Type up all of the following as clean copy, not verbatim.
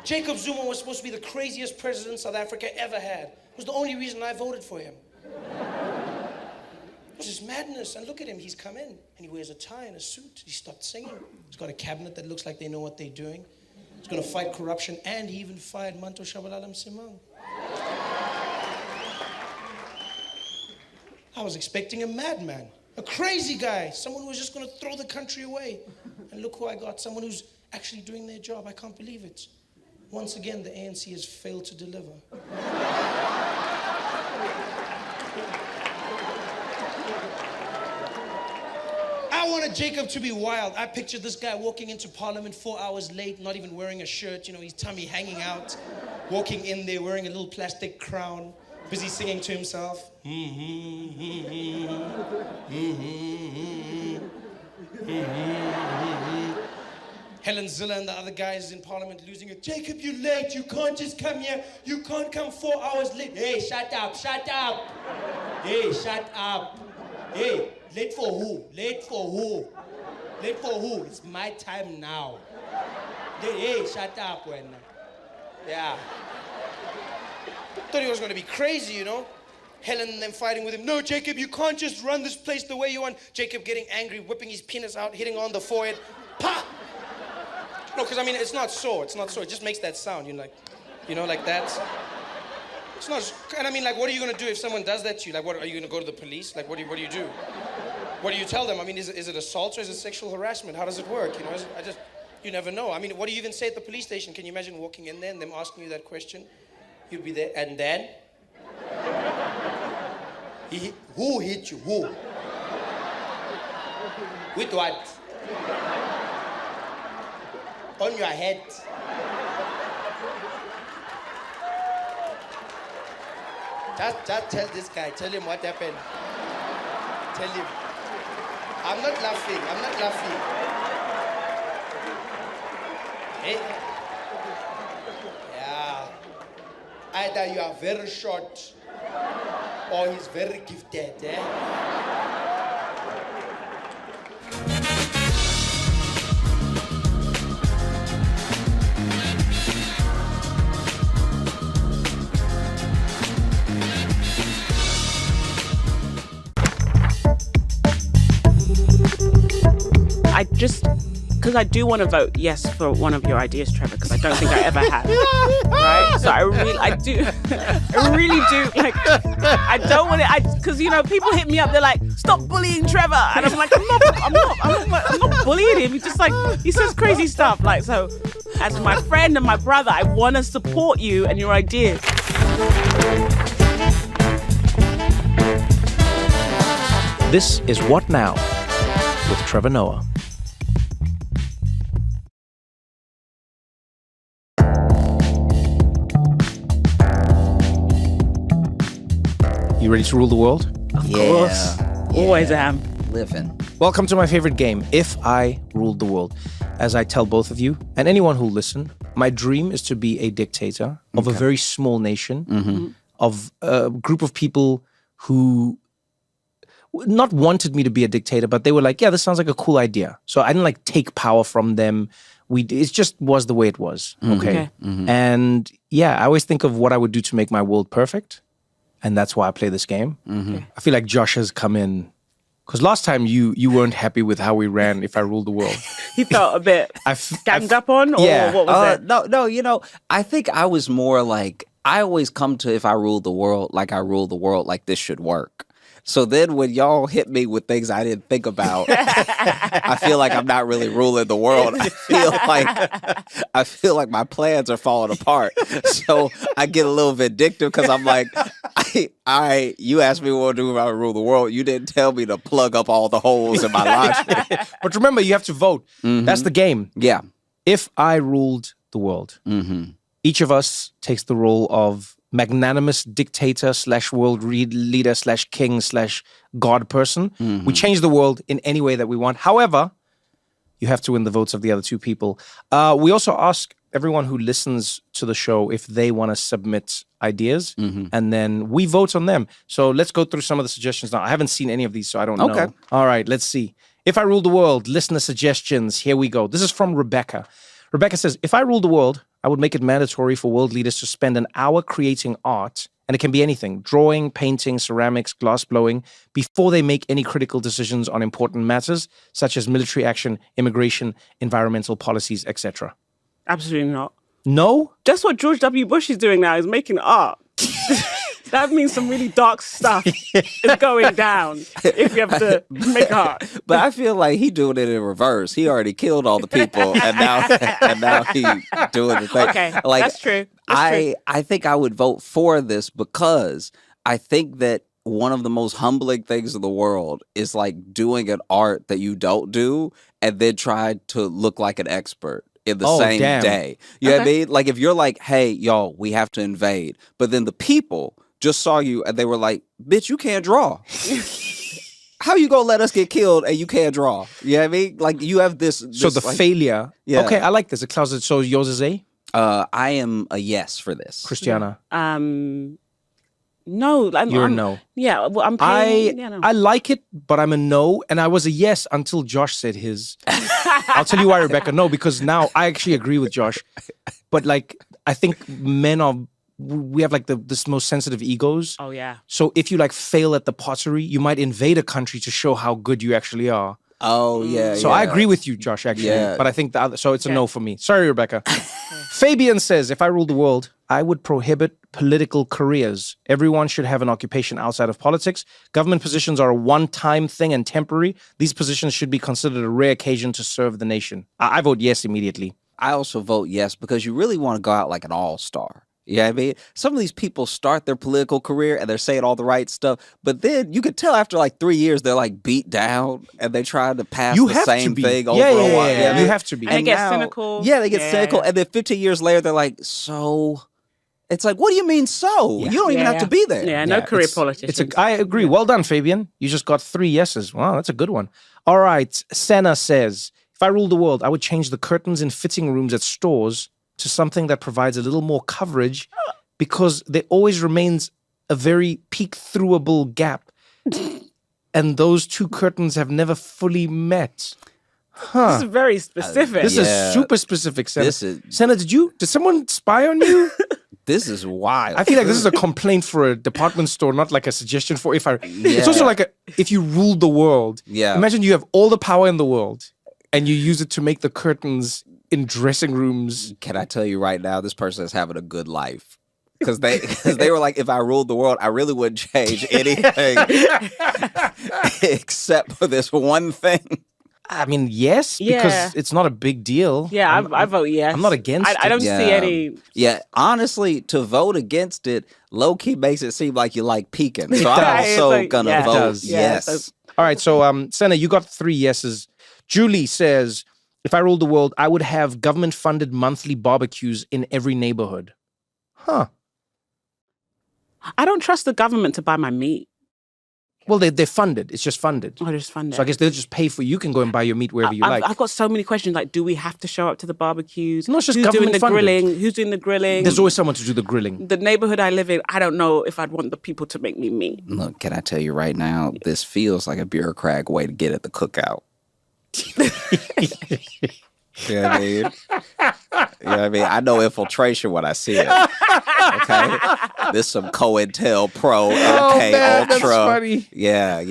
Jacob Zuma was supposed to be the craziest president South Africa ever had. It was the only reason I voted for him. It was just madness. And look at him, he's come in and he wears a tie and a suit. He stopped singing. He's got a cabinet that looks like they know what they're doing. He's going to fight corruption, and he even fired Manto Shabalala Msimang. I was expecting a madman, a crazy guy, someone who was just going to throw the country away. And look who I got, someone who's actually doing their job. I can't believe it. Once again, the ANC has failed to deliver. I wanted Jacob to be wild. I pictured this guy walking into Parliament 4 hours late, not even wearing a shirt, you know, his tummy hanging out, walking in there wearing a little plastic crown, busy singing to himself. Helen Zille and the other guys in Parliament losing it. Jacob, you're late. You can't just come here. You can't come 4 hours late. Hey, shut up, shut up. Hey, shut up. Hey, late for who? Late for who? Late for who? It's my time now. Hey, shut up, when. Yeah. Thought he was going to be crazy, you know? Helen and them fighting with him. No, Jacob, you can't just run this place the way you want. Jacob getting angry, whipping his penis out, hitting on the forehead. Pa! No, because I mean, it's not so. It's not so. It just makes that sound. You're like, you know, like that. It's not. And I mean, like, what are you gonna do if someone does that to you? Like, what are you gonna go to the police? Like, what do you do? What do you tell them? I mean, is it assault or is it sexual harassment? How does it work? You know, you never know. I mean, what do you even say at the police station? Can you imagine walking in there and them asking you that question? You'd be there, and then who hit you? Who? With what? On your head. Just tell this guy, tell him what happened. Tell him. I'm not laughing. Hey? Yeah. Either you are very short or he's very gifted, eh? Because I do want to vote yes for one of your ideas, Trevor, because I don't think I ever have, right? So I really do. Like, I don't want it, because, you know, people hit me up, they're like, stop bullying Trevor. And I'm like, I'm not bullying him. He's just like, he says crazy stuff. Like, so as my friend and my brother, I want to support you and your ideas. This is What Now with Trevor Noah. You ready to rule the world? Of course. Always am. Living. Welcome to my favorite game, If I Ruled the World. As I tell both of you, and anyone who'll listen, my dream is to be a dictator of a very small nation, of a group of people who not wanted me to be a dictator, but they were like, yeah, this sounds like a cool idea. So I didn't like take power from them. It just was the way it was, okay? And yeah, I always think of what I would do to make my world perfect. And that's why I play this game. I feel like Josh has come in, because last time you weren't happy with how we ran If I Ruled the World. He felt a bit ganged up on, or what was it? No, you know, I think I was more like, I always come to If I Ruled the World, like I ruled the world, like this should work. So then when y'all hit me with things I didn't think about, I feel like I'm not really ruling the world. I feel like my plans are falling apart. So I get a little vindictive because I'm like, you asked me what to do if I rule the world. You didn't tell me to plug up all the holes in my logic. But remember, you have to vote. That's the game. Yeah. If I ruled the world, each of us takes the role of magnanimous dictator / world leader / king / god person. We change the world in any way that we want. However, you have to win the votes of the other two people. We also ask everyone who listens to the show if they want to submit ideas, and then we vote on them. So let's go through some of the suggestions now. I haven't seen any of these, so I don't know. All right, let's see. If I Ruled the World, listener suggestions. Here we go. This is from Rebecca. Rebecca says, if I ruled the world, I would make it mandatory for world leaders to spend an hour creating art, and it can be anything, drawing, painting, ceramics, glass blowing, before they make any critical decisions on important matters, such as military action, immigration, environmental policies, etc. Absolutely not. No? That's what George W. Bush is doing now, is making art. That means some really dark stuff is going down if you have to make art. But I feel like he doing it in reverse. He already killed all the people, and now he doing the thing. Okay, like, that's true. That's I think I would vote for this because I think that one of the most humbling things in the world is like doing an art that you don't do and then try to look like an expert in the same day. You know what I mean? Like if you're like, hey, y'all, we have to invade, but then the people just saw you and they were like, bitch, you can't draw. How you gonna let us get killed and you can't draw? You know what I mean? Like you have this So the like, failure. Yeah. Okay, I like this. The closet. So yours is A? I am a yes for this. Christiana. No. You're a no. Yeah, well, I'm paying. No. I like it, but I'm a no. And I was a yes until Josh said his. I'll tell you why, Rebecca. No, because now I actually agree with Josh. But like, I think we have like this most sensitive egos. Oh, yeah. So if you like fail at the pottery, you might invade a country to show how good you actually are. Oh, yeah. So I agree with you, Josh, actually. Yeah. But I think so it's a no for me. Sorry, Rebecca. Fabian says, if I ruled the world, I would prohibit political careers. Everyone should have an occupation outside of politics. Government positions are a one-time thing and temporary. These positions should be considered a rare occasion to serve the nation. I vote yes immediately. I also vote yes because you really want to go out like an all-star. You know what I mean? Some of these people start their political career and they're saying all the right stuff, but then you could tell after like 3 years they're like beat down and they try to pass the same thing over a while. Yeah, you have to be. And they get cynical. Yeah, they get cynical. And then 15 years later, they're like, so... It's like, what do you mean so? Yeah. You don't even have to be there. Yeah, no career politicians. I agree. Well done, Fabian. You just got 3 yeses. Wow, that's a good one. All right. Senna says, if I ruled the world, I would change the curtains in fitting rooms at stores to something that provides a little more coverage because there always remains a very peek-throughable gap. And those two curtains have never fully met. This is very specific. This is super specific, Senna. Senna, did someone spy on you? This is wild. I feel like this is a complaint for a department store, not like a suggestion for It's also like if you ruled the world. Yeah. Imagine you have all the power in the world and you use it to make the curtains in dressing rooms. Can I tell you right now, this person is having a good life. Because they were like, if I ruled the world, I really wouldn't change anything except for this one thing. I mean, yes, because it's not a big deal. Yeah, I vote yes. I'm not against it. I don't see any... Yeah, honestly, to vote against it, low-key makes it seem like you like peeking. So I'm also going to vote yes. All right, so Senna, you got 3 yeses. Julie says, if I ruled the world, I would have government-funded monthly barbecues in every neighborhood. Huh. I don't trust the government to buy my meat. Well, they're funded. It's just funded. Oh, they're just funded. So I guess they'll just pay for you. You can go and buy your meat wherever you like. I've got so many questions. Like, do we have to show up to the barbecues? No, it's just Who's doing the government-funded. grilling? Who's doing the grilling? There's always someone to do the grilling. The neighborhood I live in, I don't know if I'd want the people to make me meat. Look, can I tell you right now, this feels like a bureaucratic way to get at the cookout. You know what I mean? You know what I mean? I know infiltration when I see it. Okay? This some COINTELPRO, MK Ultra. That's funny. Yeah.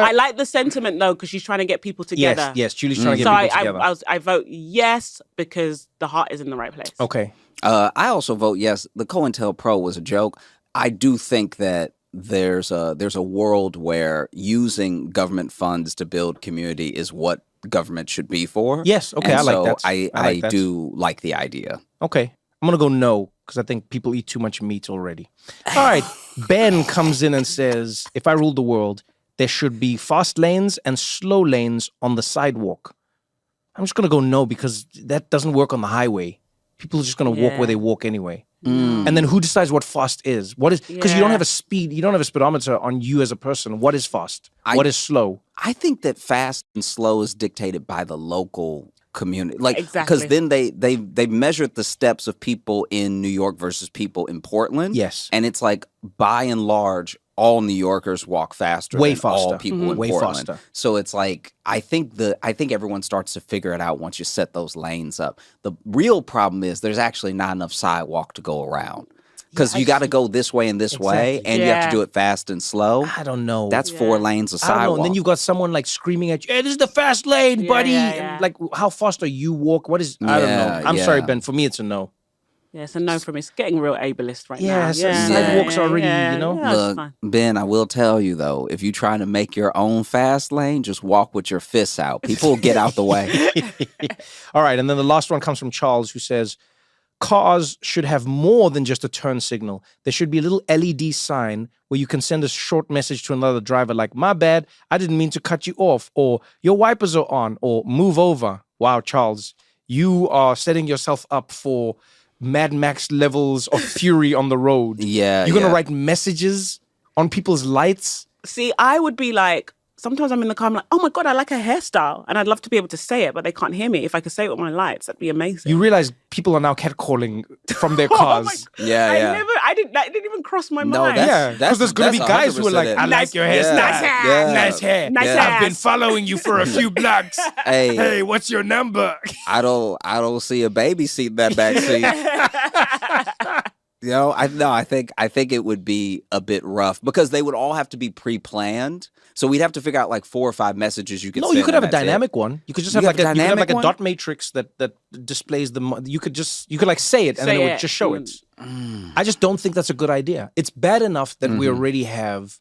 I like the sentiment though, because she's trying to get people together. Yes, Julie's trying to get people together. I vote yes because the heart is in the right place. Okay. I also vote yes. The COINTELPRO was a joke. I do think that there's a world where using government funds to build community is what government should be for. Yes, okay, and I like so that. I do like the idea. Okay. I'm going to go no, because I think people eat too much meat already. All right. Ben comes in and says, if I ruled the world, there should be fast lanes and slow lanes on the sidewalk. I'm just going to go no, because that doesn't work on the highway. People are just going to walk where they walk anyway. And then who decides what fast is? What is, because you don't have a speedometer on you as a person. What is fast? What is slow? I think that fast and slow is dictated by the local community. Like, exactly. Because then they measured the steps of people in New York versus people in Portland. Yes. And it's like, by and large, all New Yorkers walk faster Way than all faster. people in Way Portland. faster. So it's like I think everyone starts to figure it out once you set those lanes up. The real problem is there's actually not enough sidewalk to go around. Because you got to go this way and this way, Exactly. and you have to do it fast and slow. I don't know. That's 4 lanes of I don't know. sidewalk. And then you've got someone like screaming at you, "Hey, this is the fast lane, buddy!" yeah. And like, how fast are you walk? What is? I don't know. I'm sorry, Ben. For me, it's a no. Yeah, it's a no from me. It's getting real ableist right Yeah, now. so sidewalks already, you know? Yeah, it's Look, fine. Ben, I will tell you though, if you try to make your own fast lane, just walk with your fists out. People will get out the way. All right, and then the last one comes from Charles, who says, cars should have more than just a turn signal. There should be a little LED sign where you can send a short message to another driver like, "My bad, I didn't mean to cut you off," or "Your wipers are on," or "Move over." Wow, Charles, you are setting yourself up for Mad Max levels of fury on the road. Yeah, You're going to yeah. write messages on people's lights? See, I would be like, sometimes I'm in the car, I'm like, oh my God, I like her hairstyle. And I'd love to be able to say it, but they can't hear me. If I could say it with my lights, that'd be amazing. You realize people are now catcalling from their cars. Yeah, yeah. That didn't even cross my No, mind. that's- Yeah, because there's going to be guys who are like, "I like your hairstyle. Nice hair. Yeah. Nice hair. Nice I've ass. been following you for a few blocks. Hey, Hey, what's your number?" I don't see a baby seat in that back seat. You know, I think it would be a bit rough because they would all have to be pre-planned. So we'd have to figure out like 4 or 5 messages you could. No, send you could and have a that's it. dynamic one. You could just You have like have a a, you could have like dynamic a one? dot matrix that displays the. You could like say it and then Say it would it. just show it. I just don't think that's a good idea. It's bad enough that we already have,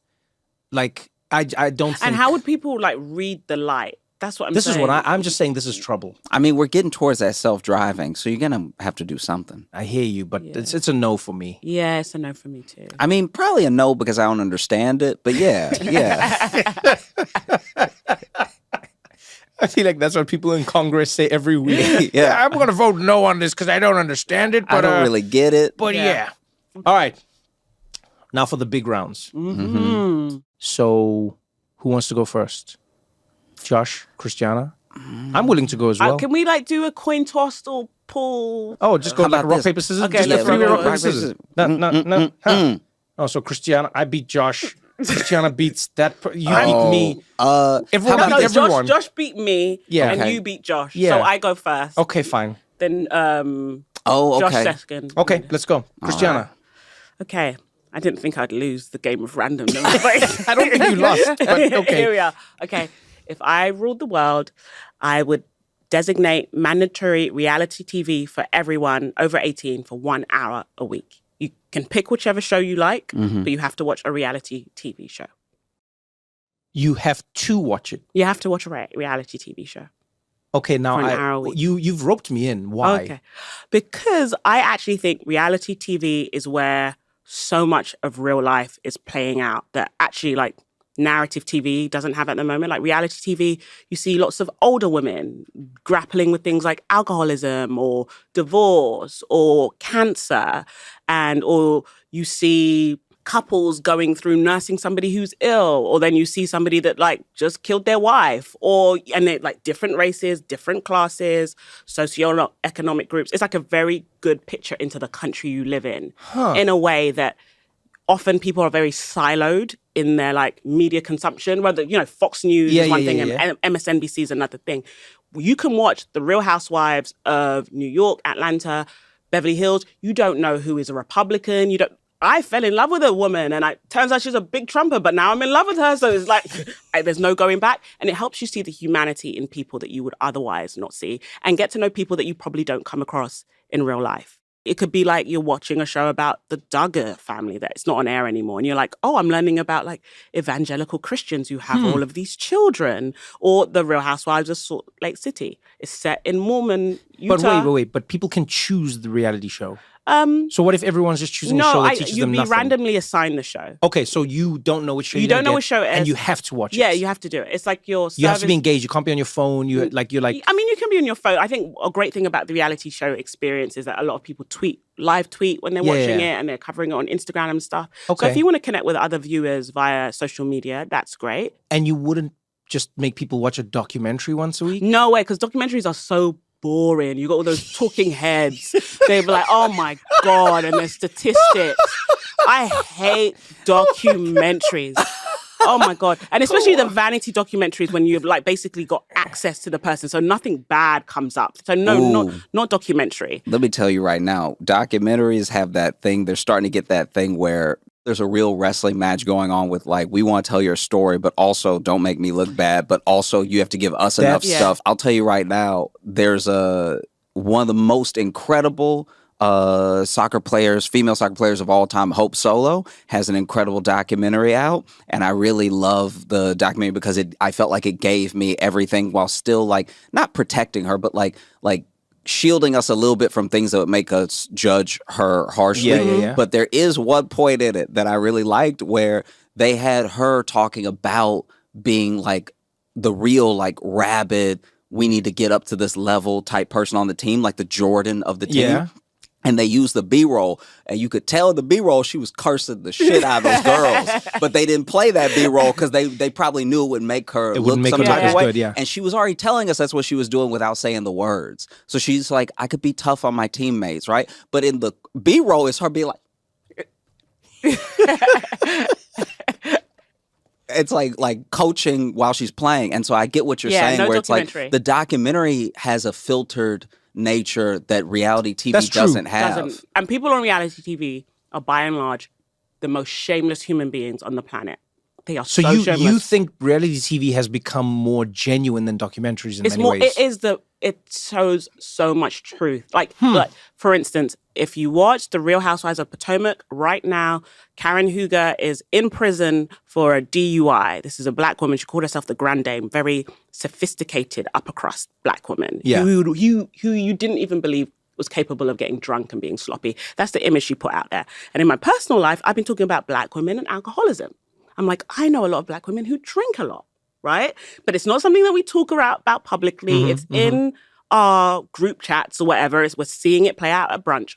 like, I don't think. And how would people like read the light? That's what I'm This saying. is what I'm just saying. This is trouble. I mean, we're getting towards that self-driving, so you're gonna have to do something. I hear you, but it's a no for me. Yeah, it's a no for me too. I mean, probably a no because I don't understand it, but yeah. I feel like that's what people in Congress say every week. Yeah. I'm going to vote no on this because I don't understand it. But I don't really get it. But yeah. All right. Now for the big rounds. So, who wants to go first? Josh, Christiana? I'm willing to go as well. Can we like do a coin toss or pull? Oh, just go How like about rock, this? paper, scissors? Okay, Just let's a three-way rock, rock, paper, paper, scissors. No. Huh. Oh, so Christiana, I beat Josh. Christiana beats that. You beat me. Everyone beat everyone. Josh beat me. Yeah. and Okay. you beat Josh. Yeah. So I go first. Okay, fine. Then Oh, Josh okay. second. Okay, let's go. Christiana. Okay. I didn't think I'd lose the game of randomness. I don't think you lost, but okay. Here we are. Okay. If I ruled the world, I would designate mandatory reality TV for everyone over 18 for 1 hour a week. You can pick whichever show you like, but you have to watch a reality TV show. You have to watch it. You have to watch a reality TV show. Okay, now For an hour a week. you've roped me in. Why? Okay. Because I actually think reality TV is where so much of real life is playing out that actually like narrative TV doesn't have at the moment. Like reality TV, you see lots of older women grappling with things like alcoholism or divorce or cancer, or you see couples going through nursing somebody who's ill, or then you see somebody that like just killed their wife, and they're like different races, different classes, socioeconomic groups. It's like a very good picture into the country you live in a way that often people are very siloed in their like media consumption. Whether, Fox News is one thing and MSNBC is another thing. You can watch The Real Housewives of New York, Atlanta, Beverly Hills. You don't know who is a Republican. I fell in love with a woman and turns out she's a big Trumper, but now I'm in love with her. So it's like, there's no going back. And it helps you see the humanity in people that you would otherwise not see and get to know people that you probably don't come across in real life. It could be like you're watching a show about the Duggar family that it's not on air anymore. And you're like, oh, I'm learning about like evangelical Christians who have all of these children. Or The Real Housewives of Salt Lake City. It's set in Mormon, Utah. But wait. But people can choose the reality show. So what if everyone's just choosing a show that teaches you'd them be nothing? randomly assigned the show. Okay, so you don't know which show You don't know which show it is. and you have to watch it. Yeah, you have to do it. It's like your service. You have to be engaged. You can't be on your phone. You're like. I mean, you can be on your phone. I think a great thing about the reality show experience is that a lot of people live tweet when they're watching it, and they're covering it on Instagram and stuff. Okay. So if you want to connect with other viewers via social media, that's great. And you wouldn't just make people watch a documentary once a week? No way, because documentaries are so boring. You got all those talking heads. They be like, oh my God, and there's statistics. I hate documentaries. Oh my God. And especially the vanity documentaries when you've like basically got access to the person. So nothing bad comes up. So no, not documentary. Let me tell you right now, documentaries have that thing. They're starting to get that thing where there's a real wrestling match going on with like, we want to tell your story, but also don't make me look bad, but also you have to give us enough stuff. I'll tell you right now, there's one of the most incredible female soccer players of all time, Hope Solo, has an incredible documentary out, and I really love the documentary because I felt like it gave me everything while still like not protecting her, but like shielding us a little bit from things that would make us judge her harshly. Yeah. But there is one point in it that I really liked where they had her talking about being like the real like rabid, we need to get up to this level type person on the team, like the Jordan of the team. Yeah. And they used the B-roll, and you could tell in the B-roll she was cursing the shit out of those girls. But they didn't play that B-roll because they probably knew it would make her look some type of way. Good, yeah. And she was already telling us that's what she was doing without saying the words. So she's like, I could be tough on my teammates, right? But in the B-roll, it's her being like... It's like coaching while she's playing. And so I get what you're saying, where it's like the documentary has a filtered nature that reality TV doesn't have. And people on reality TV are by and large the most shameless human beings on the planet. They are so shameless. You think reality TV has become more genuine than documentaries in many ways? It shows so much truth. Like, for instance, if you watch The Real Housewives of Potomac right now, Karen Huger is in prison for a DUI. This is a black woman. She called herself the Grand Dame, very sophisticated upper crust black woman who you didn't even believe was capable of getting drunk and being sloppy. That's the image she put out there. And in my personal life, I've been talking about black women and alcoholism. I'm like, I know a lot of black women who drink a lot. Right? But it's not something that we talk about publicly. It's in our group chats or whatever. We're seeing it play out at brunch.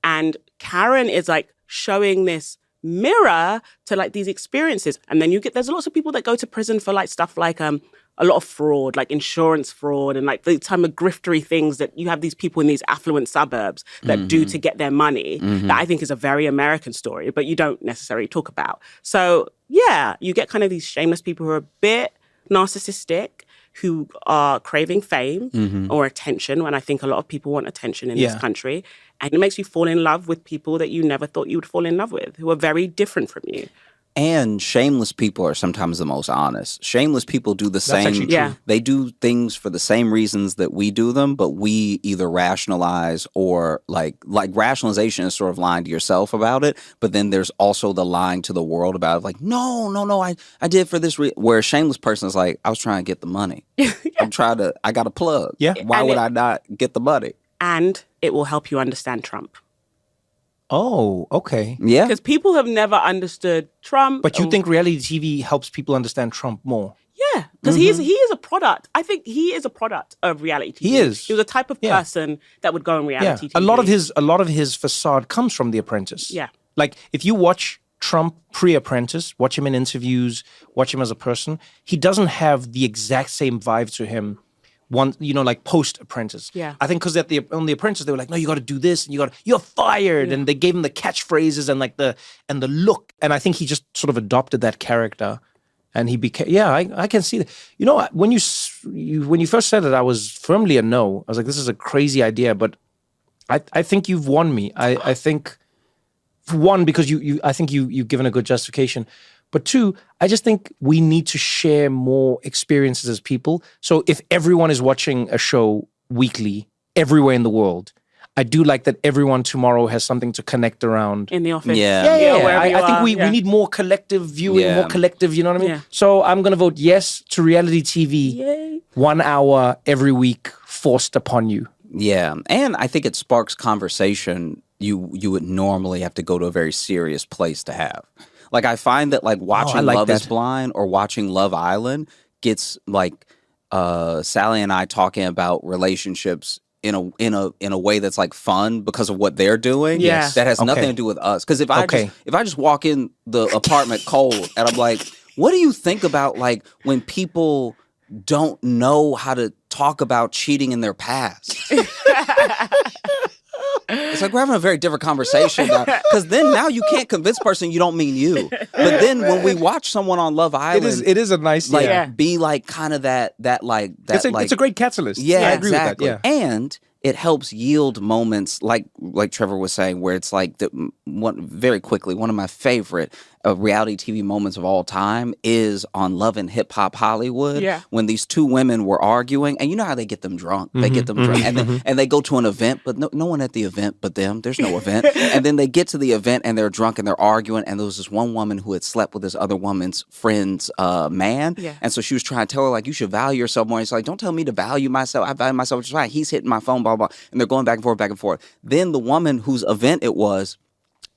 And Karen is like showing this mirror to like these experiences. And then there's lots of people that go to prison for like stuff like a lot of fraud, like insurance fraud and like the time of griftery things that you have these people in these affluent suburbs that do to get their money. That I think is a very American story, but you don't necessarily talk about. So yeah, you get kind of these shameless people who are a bit narcissistic, who are craving fame or attention, when I think a lot of people want attention in this country. And it makes you fall in love with people that you never thought you would fall in love with, who are very different from you. And shameless people are sometimes the most honest. Shameless people do the same. They do things for the same reasons that we do them, but we either rationalize or like rationalization is sort of lying to yourself about it. But then there's also the lying to the world about it. Like, no, I did for this reason. Where a shameless person is like, I was trying to get the money. I got a plug. Yeah. Why would I not get the money? And it will help you understand Trump. Oh, okay. Yeah. Because people have never understood Trump. But you think reality TV helps people understand Trump more? Yeah, because he is a product. I think he is a product of reality TV. He is. He was a type of person that would go on reality TV. A lot of his facade comes from The Apprentice. Yeah. Like if you watch Trump pre-Apprentice, watch him in interviews, watch him as a person, he doesn't have the exact same vibe to him like post-Apprentice. Yeah. I think because on The Apprentice, they were like, no, you got to do this, and you're fired. Yeah. And they gave him the catchphrases and like the look. And I think he just sort of adopted that character. And he became, I can see that. You know, when you first said it, I was firmly a no. I was like, this is a crazy idea, but I think you've won me. I think, one, because I think you've given a good justification. But two, I just think we need to share more experiences as people. So if everyone is watching a show weekly everywhere in the world, I do like that everyone tomorrow has something to connect around. In the office. Yeah. I think we need more collective viewing, more collective, you know what I mean? Yeah. So I'm going to vote yes to reality TV. Yay. 1 hour every week forced upon you. Yeah. And I think it sparks conversation you would normally have to go to a very serious place to have. Like I find that like watching Love is Blind or watching Love Island gets like Sally and I talking about relationships in a way that's like fun because of what they're doing. Yes. That has nothing to do with us. Because if I just walk in the apartment cold and I'm like, what do you think about like when people don't know how to talk about cheating in their past? It's like we're having a very different conversation because then now you can't convince a person you don't mean you. But then when we watch someone on Love Island, it is a nice be like kind of that it's a great catalyst. Yeah, I agree exactly. with that. Yeah. And it helps yield moments like Trevor was saying, where it's like very quickly, one of my favorite reality TV moments of all time is on Love and Hip Hop Hollywood. Yeah. When these two women were arguing, and you know how they get them drunk. They get them drunk, and they go to an event, but no one at the event but them. There's no event. And then they get to the event and they're drunk and they're arguing. And there was this one woman who had slept with this other woman's friend's man. Yeah. And so she was trying to tell her, like, you should value yourself more. And he's like, don't tell me to value myself. I value myself just fine. He's hitting my phone, blah, blah. And they're going back and forth, back and forth. Then the woman whose event it was,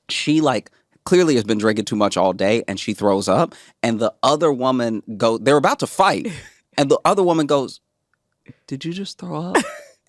she like clearly has been drinking too much all day and she throws up. And the other woman they're about to fight. And the other woman goes, did you just throw up?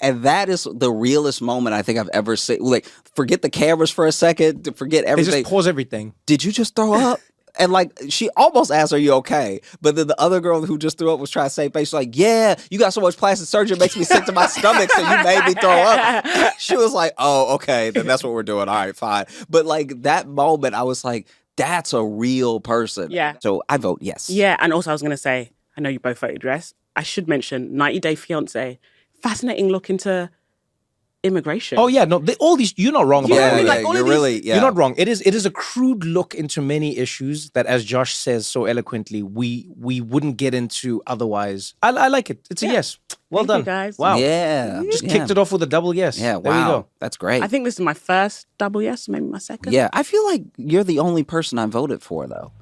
And that is the realest moment I think I've ever seen. Like, forget the cameras for a second, forget everything. They just pause everything. Did you just throw up? And like, she almost asked, are you okay? But then the other girl who just threw up was trying to save face. She's like, yeah, you got so much plastic surgery, it makes me sick to my stomach, so you made me throw up. She was like, oh, okay, then that's what we're doing. All right, fine. But like that moment, I was like, that's a real person. Yeah. So I vote yes. Yeah, and also I was going to say, I know you both voted yes. I should mention 90 Day Fiancé. Fascinating look into immigration. Oh yeah, no, all these, you're not wrong about Yeah, all of yeah, these. you're really, yeah. You're not wrong. It is a crude look into many issues that, as Josh says so eloquently, we wouldn't get into otherwise. I like it. It's a yes. Well Thank done, you, guys. Wow. Yeah. Just yeah. kicked it off with a double yes. Yeah, There wow. we go. That's great. I think this is my first double yes, maybe my second. Yeah, I feel like you're the only person I voted for, though.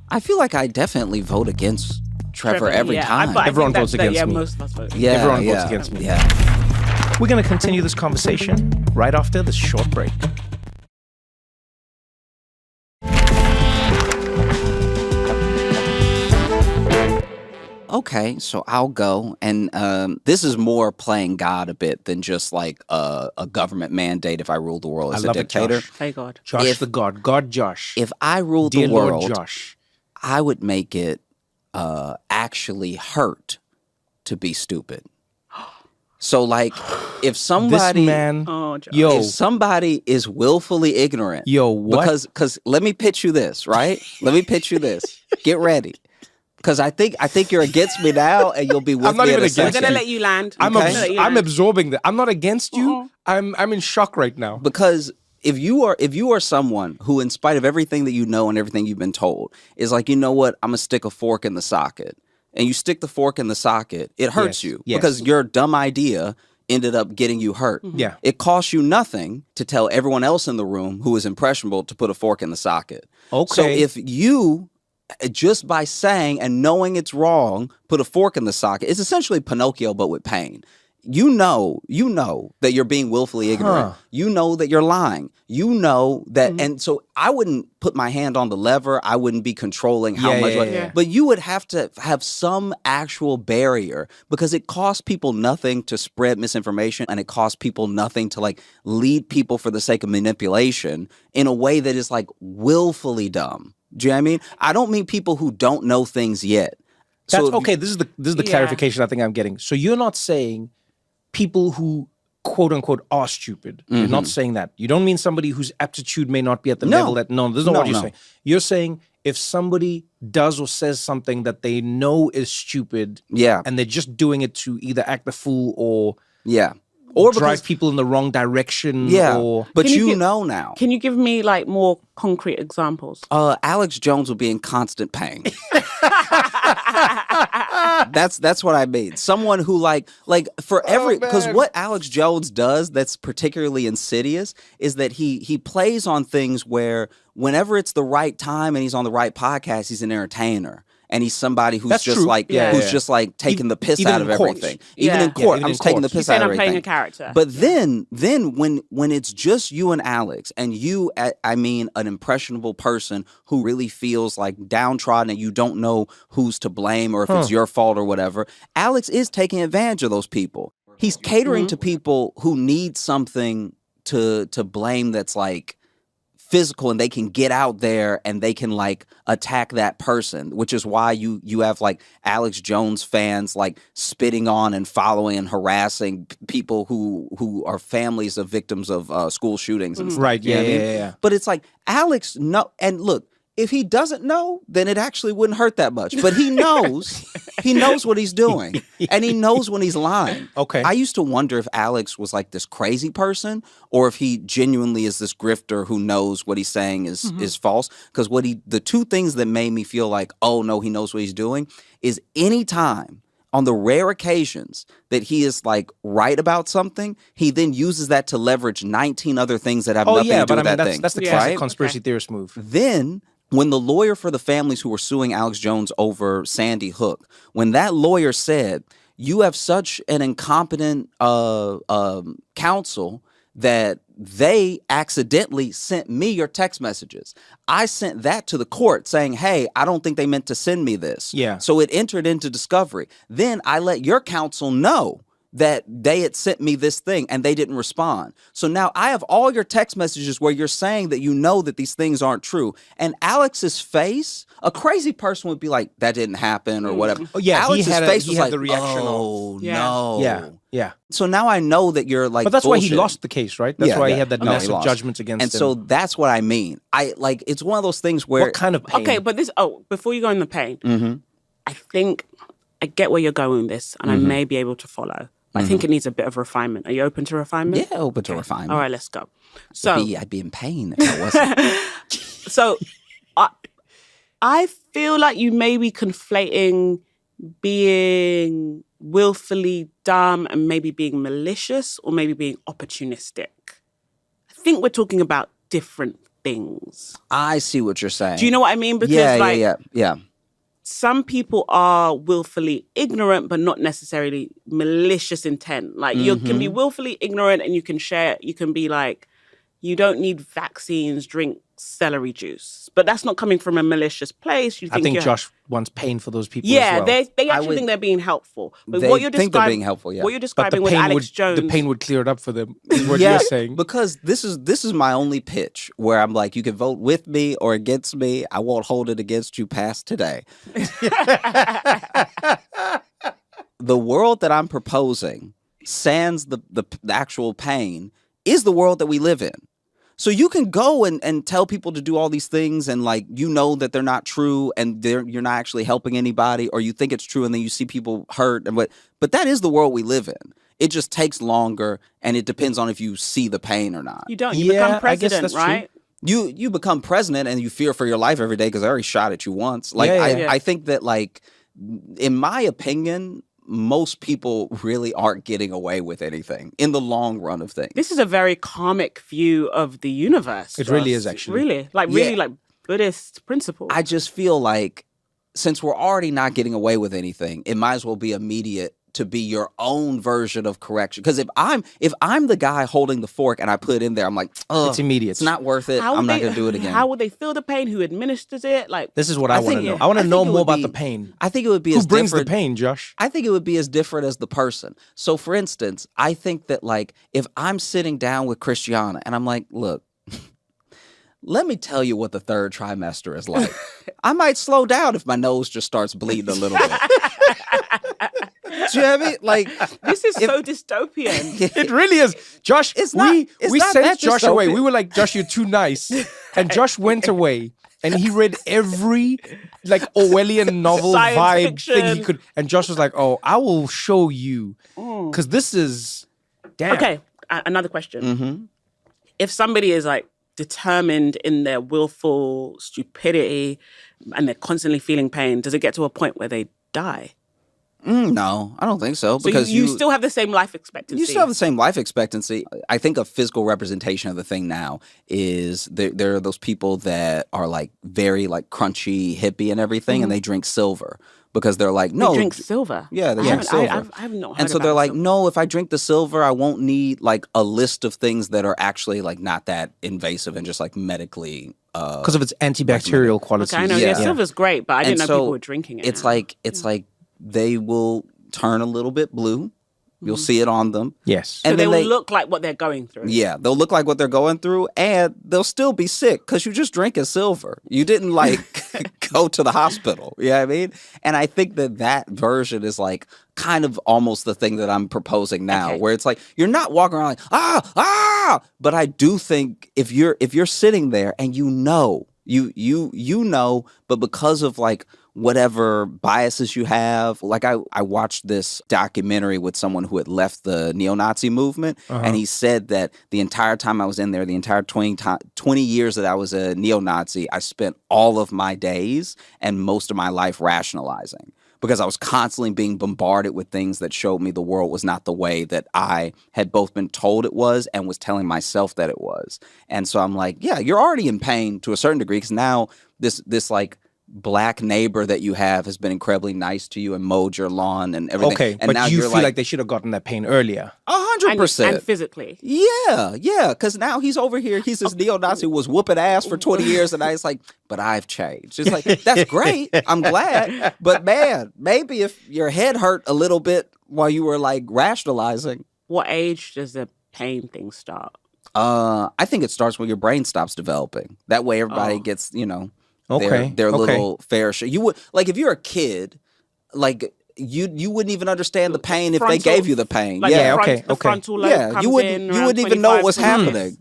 I feel like I definitely vote against Trevor every time. But I Everyone think votes that, against yeah, me. most of us vote. Yeah, Everyone yeah, votes against me. Yeah. We're going to continue this conversation right after this short break. Okay, so I'll go. And this is more playing God a bit than just like a government mandate if I rule the world as a love it, dictator. Josh. Hey, God. Josh the God Josh. If I ruled Dear the world, Lord Josh. I would make it actually hurt to be stupid. So, like, if somebody, This man, Oh, Josh. yo, if somebody is willfully ignorant, yo, what? Because let me pitch you this, right? Let me pitch you this. Get ready, because I think you're against me now, and you'll be with I'm not me even in a against I'm second. going to let you land. I'm, gonna let you I'm land. absorbing that. I'm not against you. I'm in shock right now. Because if you are someone who, in spite of everything that you know and everything you've been told, is like, you know what, I'm gonna stick a fork in the socket, and you stick the fork in the socket, it hurts Yes, you yes. because your dumb idea ended up getting you hurt. Yeah. It costs you nothing to tell everyone else in the room who is impressionable to put a fork in the socket. Okay. So if you, just by saying and knowing it's wrong, put a fork in the socket, it's essentially Pinocchio but with pain. You know that you're being willfully ignorant. You know that you're lying. You know that, and so I wouldn't put my hand on the lever. I wouldn't be controlling how much. Yeah. But you would have to have some actual barrier because it costs people nothing to spread misinformation, and it costs people nothing to like lead people for the sake of manipulation in a way that is like willfully dumb. Do you know what I mean? I don't mean people who don't know things yet. That's So if okay. This is the Yeah. clarification I think I'm getting. So you're not saying people who quote unquote are stupid. You're not saying that. You don't mean somebody whose aptitude may not be at the No. level that this is not No, what you're no. saying. You're saying if somebody does or says something that they know is stupid, Yeah. and they're just doing it to either act the fool or Yeah. Or drive because, people in the wrong direction. yeah. Or But Can you you get- know now. Can you give me like more concrete examples? Alex Jones will be in constant pain. That's what I mean. Someone who like for every, because what Alex Jones does that's particularly insidious is that he plays on things where whenever it's the right time and he's on the right podcast, he's an entertainer. And he's somebody who's That's just true. like Yeah. who's just like taking the piss Even out of in court. everything. Yeah. Even in Yeah, court, even I'm in just taking court. the piss You're out saying of I'm playing everything. a character. But then when it's just you and Alex, and you, I mean, an impressionable person who really feels like downtrodden, and you don't know who's to blame or if it's your fault or whatever, Alex is taking advantage of those people. He's catering to people who need something to blame that's like physical and they can get out there and they can like attack that person, which is why you have like Alex Jones fans like spitting on and following and harassing people who are families of victims of school shootings and stuff. Right. You know what I mean? Yeah. But it's like Alex and look, if he doesn't know, then it actually wouldn't hurt that much. But he knows. He knows what he's doing. And he knows when he's lying. Okay. I used to wonder if Alex was like this crazy person or if he genuinely is this grifter who knows what he's saying is false. Because the two things that made me feel like, oh no, he knows what he's doing, is anytime on the rare occasions that he is like right about something, he then uses that to leverage 19 other things that have nothing to do with that thing. That's the classic conspiracy theorist move. Then when the lawyer for the families who were suing Alex Jones over Sandy Hook, when that lawyer said, you have such an incompetent counsel that they accidentally sent me your text messages. I sent that to the court saying, hey, I don't think they meant to send me this. Yeah. So it entered into discovery. Then I let your counsel know that they had sent me this thing and they didn't respond. So now I have all your text messages where you're saying that you know that these things aren't true. And Alex's face, a crazy person would be like, that didn't happen or whatever. Oh, yeah, Alex's face was had like, the reaction oh, Yeah. no. Yeah. So now I know that you're like, But that's why he bullshitting. lost the case, right? That's why he had that No, he massive lost. judgment against And him. so that's what I mean. It's one of those things where what kind of pain? Okay, but before you go in the pain, I think I get where you're going with this, and I may be able to follow. But I think it needs a bit of refinement. Are you open to refinement? Yeah, open to refinement. All right, let's go. So I'd be in pain if I wasn't. So I feel like you may be conflating being willfully dumb and maybe being malicious or maybe being opportunistic. I think we're talking about different things. I see what you're saying. Do you know what I mean? Because yeah. some people are willfully ignorant, but not necessarily malicious intent. Like you can be willfully ignorant and you can be like, you don't need vaccines, drink celery juice. But that's not coming from a malicious place. I think Josh wants pain for those people yeah, as well. they actually think they're being helpful. But They what you're think they're describing, being helpful, yeah. what you're But describing with Alex Jones. the pain would clear it up for them, is what Yeah, you're saying. because this is my only pitch where I'm like, you can vote with me or against me. I won't hold it against you past today. The world that I'm proposing, sans the actual pain, is the world that we live in. So you can go and tell people to do all these things and like, you know that they're not true and you're not actually helping anybody, or you think it's true and then you see people hurt. But that is the world we live in. It just takes longer and it depends on if you see the pain or not. You don't. You become I guess president, that's true. right? You become president and you fear for your life every day because I already shot at you once. Like Yeah. I think that like, in my opinion, most people really aren't getting away with anything in the long run of things. This is a very karmic view of the universe. It really Josh. is, actually. Really like Buddhist principle. I just feel like since we're already not getting away with anything, it might as well be immediate to be your own version of correction. Because if I'm the guy holding the fork and I put it in there, I'm like, It's immediate. It's not worth it. I'm not going to do it again. How would they feel the pain? Who administers it? Like This is what I want to think- know. I want I to think know it more would about be- the pain. I think it would be Who as brings the different. pain, Josh? I think it would be as different as the person. So, for instance, I think that, like, if I'm sitting down with Christiana and I'm like, look, let me tell you what the third trimester is like. I might slow down if my nose just starts bleeding a little bit. Do you have it? Like, this is so dystopian. It really is. Josh, It's not we that sent Josh away. dystopian. We were like, Josh, you're too nice. And Josh went away and he read every like Orwellian novel Science vibe fiction. thing he could. And Josh was like, oh, I will show you. Because this is, damn. Okay, another question. Mm-hmm. If somebody is like determined in their willful stupidity and they're constantly feeling pain, does it get to a point where they die? No, I don't think so. So Because you still have the same life expectancy. You still have the same life expectancy. I think a physical representation of the thing now is there are those people that are like very like crunchy hippie and everything, and they drink silver because they're like, no, They drink silver. Yeah, they I drink haven't- silver. I have not heard and so about they're like, silver. no, if I drink the silver, I won't need like a list of things that are actually like not that invasive and just like medically. Because of its antibacterial qualities. Okay, I know. Yeah. Yeah, silver's great, but I didn't know so people were drinking it. It's now. like they will turn a little bit blue You'll see it on them. Yes. So And they then will look like what they're going through. Yeah, they'll look like what they're going through, and they'll still be sick because you just drinking silver. You didn't like go to the hospital. You know what I mean? And I think that version is like kind of almost the thing that I'm proposing now, Okay. where it's like you're not walking around like but I do think if you're sitting there and you know, but because of like whatever biases you have. Like I watched this documentary with someone who had left the neo-Nazi movement, and he said that the entire time I was in there, the entire 20 years that I was a neo-Nazi, I spent all of my days and most of my life rationalizing. Because I was constantly being bombarded with things that showed me the world was not the way that I had both been told it was and was telling myself that it was. And so I'm like, yeah, you're already in pain to a certain degree because now this like black neighbor that you have has been incredibly nice to you and mowed your lawn and everything. Okay, and but now you you're feel like they should have gotten that pain earlier. 100%. And physically. Yeah, because now he's over here. He's this neo-Nazi who was whooping ass for 20 years, and now it's like, but I've changed. It's like, that's great. I'm glad. But man, maybe if your head hurt a little bit while you were like rationalizing. What age does the pain thing start? I think it starts when your brain stops developing. That way everybody gets, their little fair share. You would, like, if you're a kid, like, you wouldn't even understand the pain if they gave you the pain. Like yeah, the frontal lobe comes you wouldn't even know what's happening.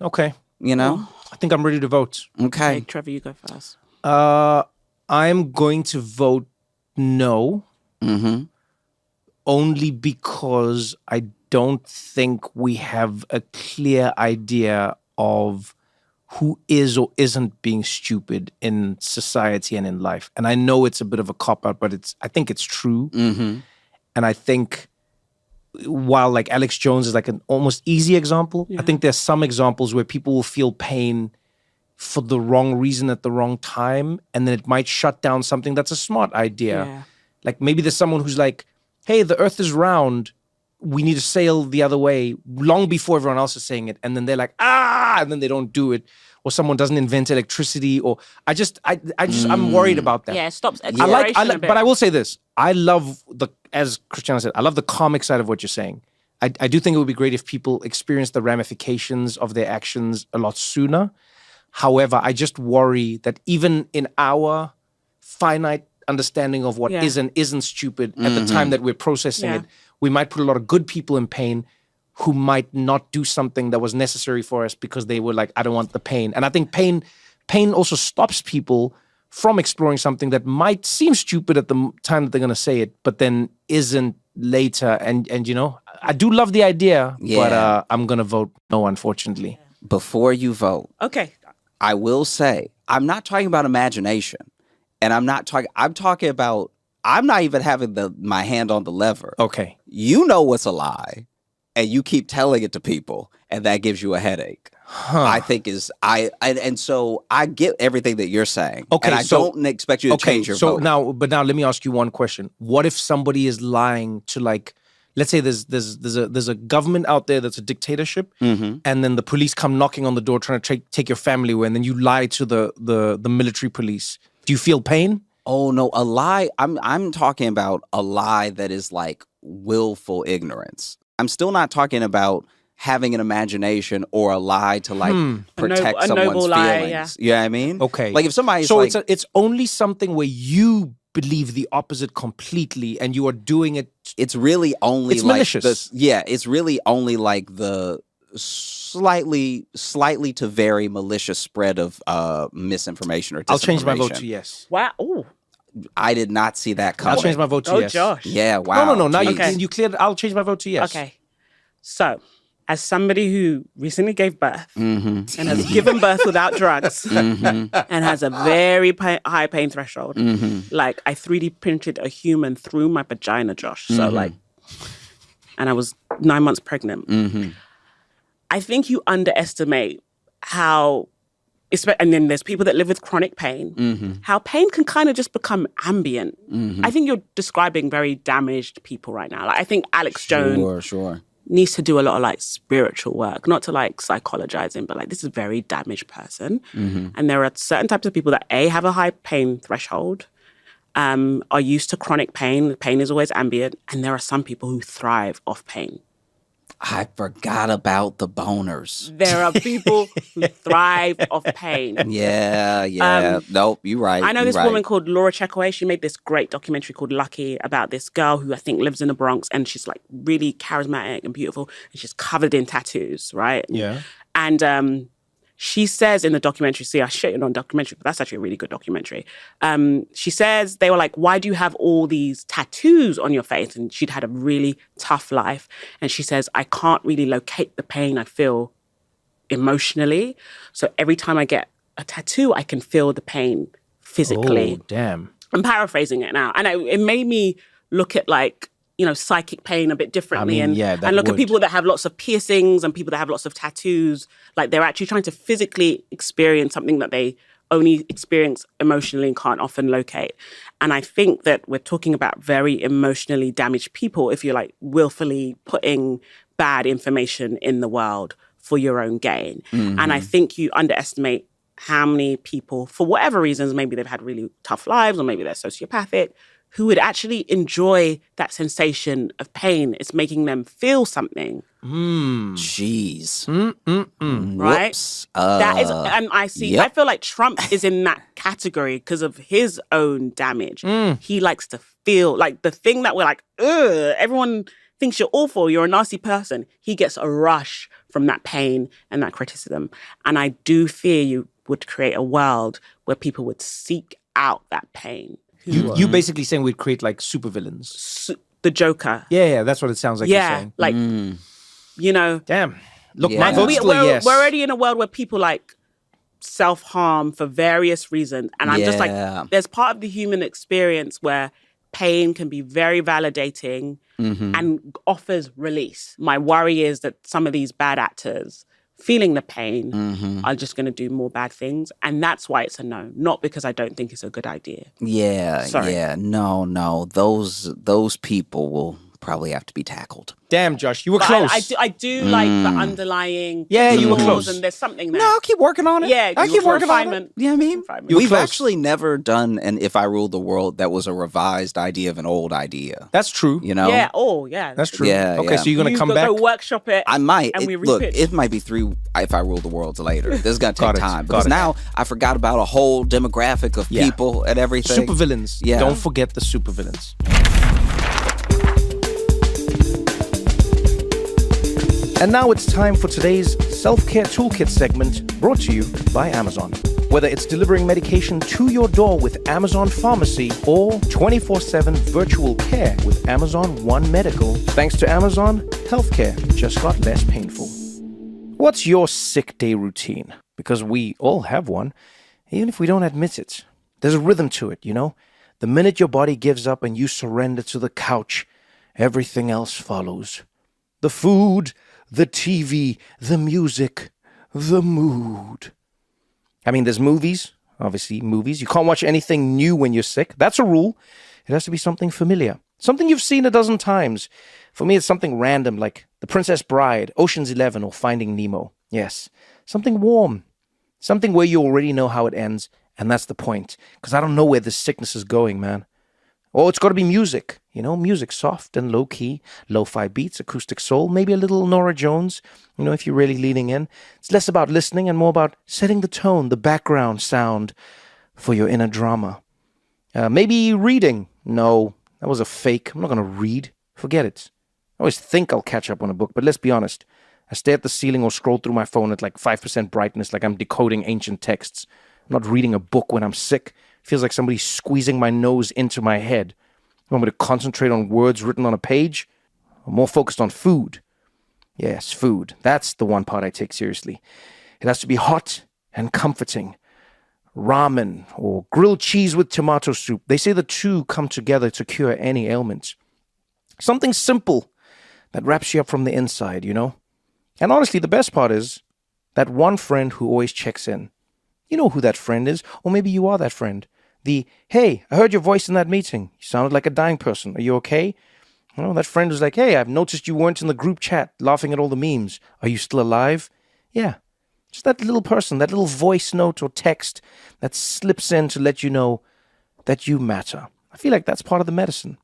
Okay. You know? I think I'm ready to vote. Okay. Hey, Trevor, you go first. I'm going to vote no. Mm-hmm. Only because I don't think we have a clear idea of who is or isn't being stupid in society and in life. And I know it's a bit of a cop-out, but I think it's true. Mm-hmm. And I think while like Alex Jones is like an almost easy example, I think there's some examples where people will feel pain for the wrong reason at the wrong time. And then it might shut down something that's a smart idea. Yeah. Like maybe there's someone who's like, hey, the earth is round. We need to sail the other way long before everyone else is saying it. And then they're like, and then they don't do it. Or someone doesn't invent electricity. Or I'm worried about that. Yeah, it stops I exploration like, a bit. but I will say this. I love as Christiana said, I love the comic side of what you're saying. I do think it would be great if people experience the ramifications of their actions a lot sooner. However, I just worry that even in our finite understanding of what is and isn't stupid at the time that we're processing it, we might put a lot of good people in pain who might not do something that was necessary for us because they were like, I don't want the pain. And I think pain also stops people from exploring something that might seem stupid at the time that they're going to say it, but then isn't later. And I do love the idea, but I'm going to vote no, unfortunately. Before you vote, Okay. I will say, I'm not talking about imagination. And I'm talking about, I'm not even having my hand on the lever. Okay. You know what's a lie, and you keep telling it to people, and that gives you a headache. I think and so I get everything that you're saying. Okay, and I don't expect you to change your vote. Now let me ask you one question. What if somebody is lying to, like, let's say there's a government out there that's a dictatorship, and then the police come knocking on the door trying to take your family away, and then you lie to the military police. Do you feel pain? Oh no, a lie. I'm talking about a lie that is like willful ignorance. I'm still not talking about having an imagination or a lie to like protect someone's feelings. You know what I mean? Okay. Like if somebody's so like, it's only something where you believe the opposite completely and you are doing it. It's really only it's like malicious. It's really only like the slightly to very malicious spread of misinformation or disinformation. I'll change my vote to yes. Wow. Ooh. I did not see that coming. I'll change my vote to yes. Josh. Yeah, wow. No. Now Okay. you cleared. I'll change my vote to yes. Okay. So, as somebody who recently gave birth and has given birth without drugs and has a very high pain threshold, like I 3D printed a human through my vagina, Josh. So and I was 9 months pregnant. I think you underestimate how, and then there's people that live with chronic pain, how pain can kind of just become ambient. I think you're describing very damaged people right now. Like I think Alex Jones needs to do a lot of like spiritual work, not to like psychologize him, but like this is a very damaged person. And there are certain types of people that A, have a high pain threshold, are used to chronic pain. The pain is always ambient. And there are some people who thrive off pain. I forgot about the boners. There are people who thrive off pain. Yeah. Nope, you're right. I know you're this right. woman called Laura Checkaway. She made this great documentary called Lucky about this girl who I think lives in the Bronx, and she's like really charismatic and beautiful, and she's covered in tattoos, right? Yeah. And she says in the documentary, see, I shit on documentary, but that's actually a really good documentary. She says, they were like, why do you have all these tattoos on your face? And she'd had a really tough life. And she says, I can't really locate the pain I feel emotionally. So every time I get a tattoo, I can feel the pain physically. Oh, damn. I'm paraphrasing it now. And it made me look at like, you know, psychic pain a bit differently. I mean, yeah, that and look would. at people that have lots of piercings and people that have lots of tattoos. Like they're actually trying to physically experience something that they only experience emotionally and can't often locate. And I think that we're talking about very emotionally damaged people if you're like willfully putting bad information in the world for your own gain. And I think you underestimate how many people, for whatever reasons, maybe they've had really tough lives or maybe they're sociopathic, who would actually enjoy that sensation of pain. It's making them feel something. Jeez. Right? Whoops. That is, and I see, Yep. I feel like Trump is in that category because of his own damage. He likes to feel like the thing that we're like, ugh, everyone thinks you're awful, you're a nasty person. He gets a rush from that pain and that criticism. And I do fear you would create a world where people would seek out that pain. You basically saying we'd create like supervillains. The Joker. Yeah, that's what it sounds like you're Yeah, saying. like, you know. Damn. Look, Yeah. my And vote's still a yes. We're already in a world where people like self-harm for various reasons. And I'm just Yeah. like, there's part of the human experience where pain can be very validating and offers release. My worry is that some of these bad actors feeling the pain are just going to do more bad things. And that's why it's a no, not because I don't think it's a good idea. Yeah, Sorry. yeah. No. Those people will probably have to be tackled. Damn, Josh, you were But close. I do like the underlying Yeah, you were flaws, close. and there's something there. No, I'll keep working on it. Yeah, I'll you keep were working on it. refinement. You know what I mean? Refinement. You were We've close. actually never done an If I Ruled the World that was a revised idea of an old idea. That's true. You know? Yeah, yeah. That's true. Yeah, Okay, yeah. so you're going to You've come got back? to workship it. I might. And we Look, repitch. it might be 3 If I Ruled the Worlds later. This is going to Got take it, time. got Because it. now I forgot about a whole demographic of Yeah. people and everything. Supervillains. Yeah. Don't forget the supervillains. And now it's time for today's self-care toolkit segment brought to you by Amazon. Whether it's delivering medication to your door with Amazon Pharmacy or 24/7 virtual care with Amazon One Medical, thanks to Amazon, healthcare just got less painful. What's your sick day routine? Because we all have one, even if we don't admit it. There's a rhythm to it, you know? The minute your body gives up and you surrender to the couch, everything else follows. The food, the TV, the music, the mood. I mean, there's movies, obviously movies. You can't watch anything new when you're sick. That's a rule. It has to be something familiar, something you've seen a dozen times. For me, it's something random like The Princess Bride, Ocean's 11, or Finding Nemo. Yes, something warm, something where you already know how it ends, and that's the point, because I don't know where this sickness is going, man. Or it's got to be music, you know, music soft and low-key, lo-fi beats, acoustic soul, maybe a little Nora Jones, you know, if you're really leaning in. It's less about listening and more about setting the tone, the background sound for your inner drama. Maybe reading. No, that was a fake. I'm not going to read. Forget it. I always think I'll catch up on a book, but let's be honest. I stare at the ceiling or scroll through my phone at like 5% brightness like I'm decoding ancient texts. I'm not reading a book when I'm sick. Feels like somebody's squeezing my nose into my head. You want me to concentrate on words written on a page? I'm more focused on food. Yes, food. That's the one part I take seriously. It has to be hot and comforting. Ramen or grilled cheese with tomato soup. They say the two come together to cure any ailment. Something simple that wraps you up from the inside, you know? And honestly, the best part is that one friend who always checks in. You know who that friend is, or maybe you are that friend. The, hey, I heard your voice in that meeting. You sounded like a dying person. Are you okay? You know, that friend was like, hey, I've noticed you weren't in the group chat laughing at all the memes. Are you still alive? Yeah. Just that little person, that little voice note or text that slips in to let you know that you matter. I feel like that's part of the medicine.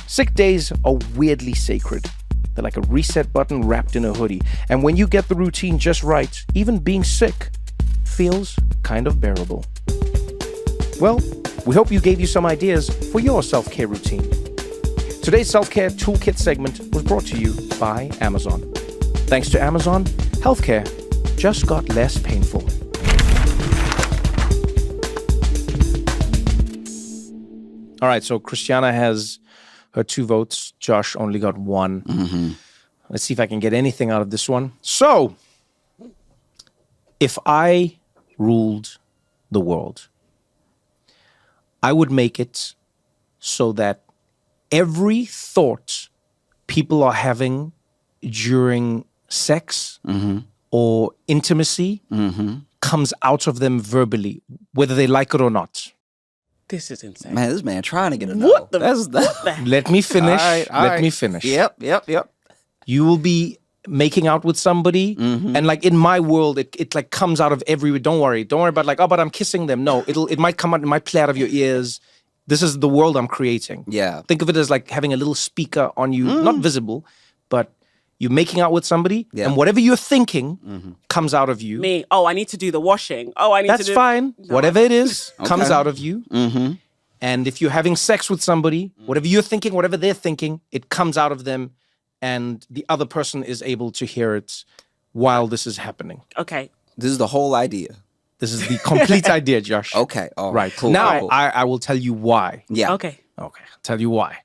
Sick days are weirdly sacred. They're like a reset button wrapped in a hoodie. And when you get the routine just right, even being sick feels kind of bearable. Well, we hope you gave you some ideas for your self-care routine. Today's self-care toolkit segment was brought to you by Amazon. Thanks to Amazon, healthcare just got less painful. All right, so Christiana has her 2 votes. Josh only got 1. Let's see if I can get anything out of this one. So, if I ruled the world, I would make it so that every thought people are having during sex or intimacy comes out of them verbally, whether they like it or not. This is insane. Man, this man trying to get a no. What the? Let me finish. All Let right. me finish. Yep. You will be making out with somebody, and like in my world, it like comes out of everywhere. Don't worry about like, oh, but I'm kissing them. No, it might come out, it might play out of your ears. This is the world I'm creating. Yeah. Think of it as like having a little speaker on you, not visible, but you're making out with somebody, and whatever you're thinking comes out of you. Me. Oh, I need to do the washing. Oh, I need That's to do... fine. No. Whatever it is comes Okay. out of you. And if you're having sex with somebody, whatever you're thinking, whatever they're thinking, it comes out of them, and the other person is able to hear it while this is happening. Okay. This is the whole idea. This is the complete idea, Josh. Okay. All Right. Cool. Now, cool. I will tell you why. Yeah. Okay. Okay, I'll tell you why.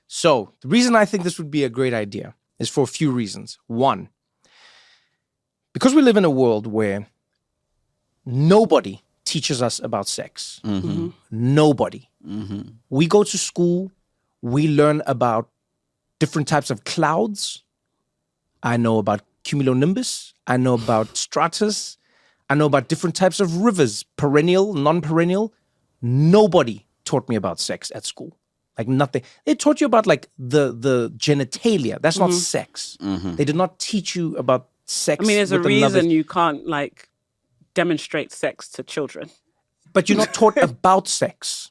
So, the reason I think this would be a great idea is for a few reasons. One, because we live in a world where nobody teaches us about sex. Nobody. We go to school, we learn about different types of clouds. I know about cumulonimbus. I know about stratus. I know about different types of rivers, perennial, non-perennial. Nobody taught me about sex at school. Like nothing. They taught you about like the genitalia. That's not sex. They did not teach you about sex. I mean, there's a with another- reason you can't like demonstrate sex to children. But you're not taught about sex.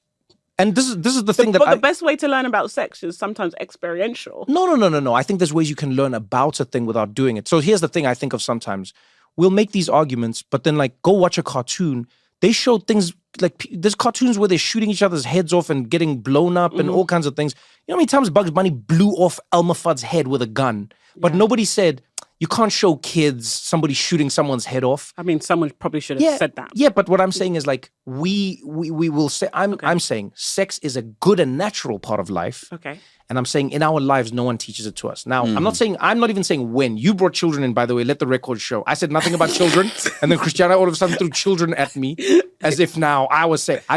And this is the thing that But the best way to learn about sex is sometimes experiential. No. I think there's ways you can learn about a thing without doing it. So here's the thing I think of sometimes. We'll make these arguments, but then like go watch a cartoon. They show things like there's cartoons where they're shooting each other's heads off and getting blown up and all kinds of things. You know how many times Bugs Bunny blew off Elmer Fudd's head with a gun? But nobody said, you can't show kids somebody shooting someone's head off. I mean, someone probably should have said that. Yeah, but what I'm saying is like we will say I'm saying sex is a good and natural part of life. Okay. And I'm saying in our lives, no one teaches it to us. Now, I'm not even saying when. You brought children in, by the way, let the record show. I said nothing about children. And then Christiana all of a sudden threw children at me as if now I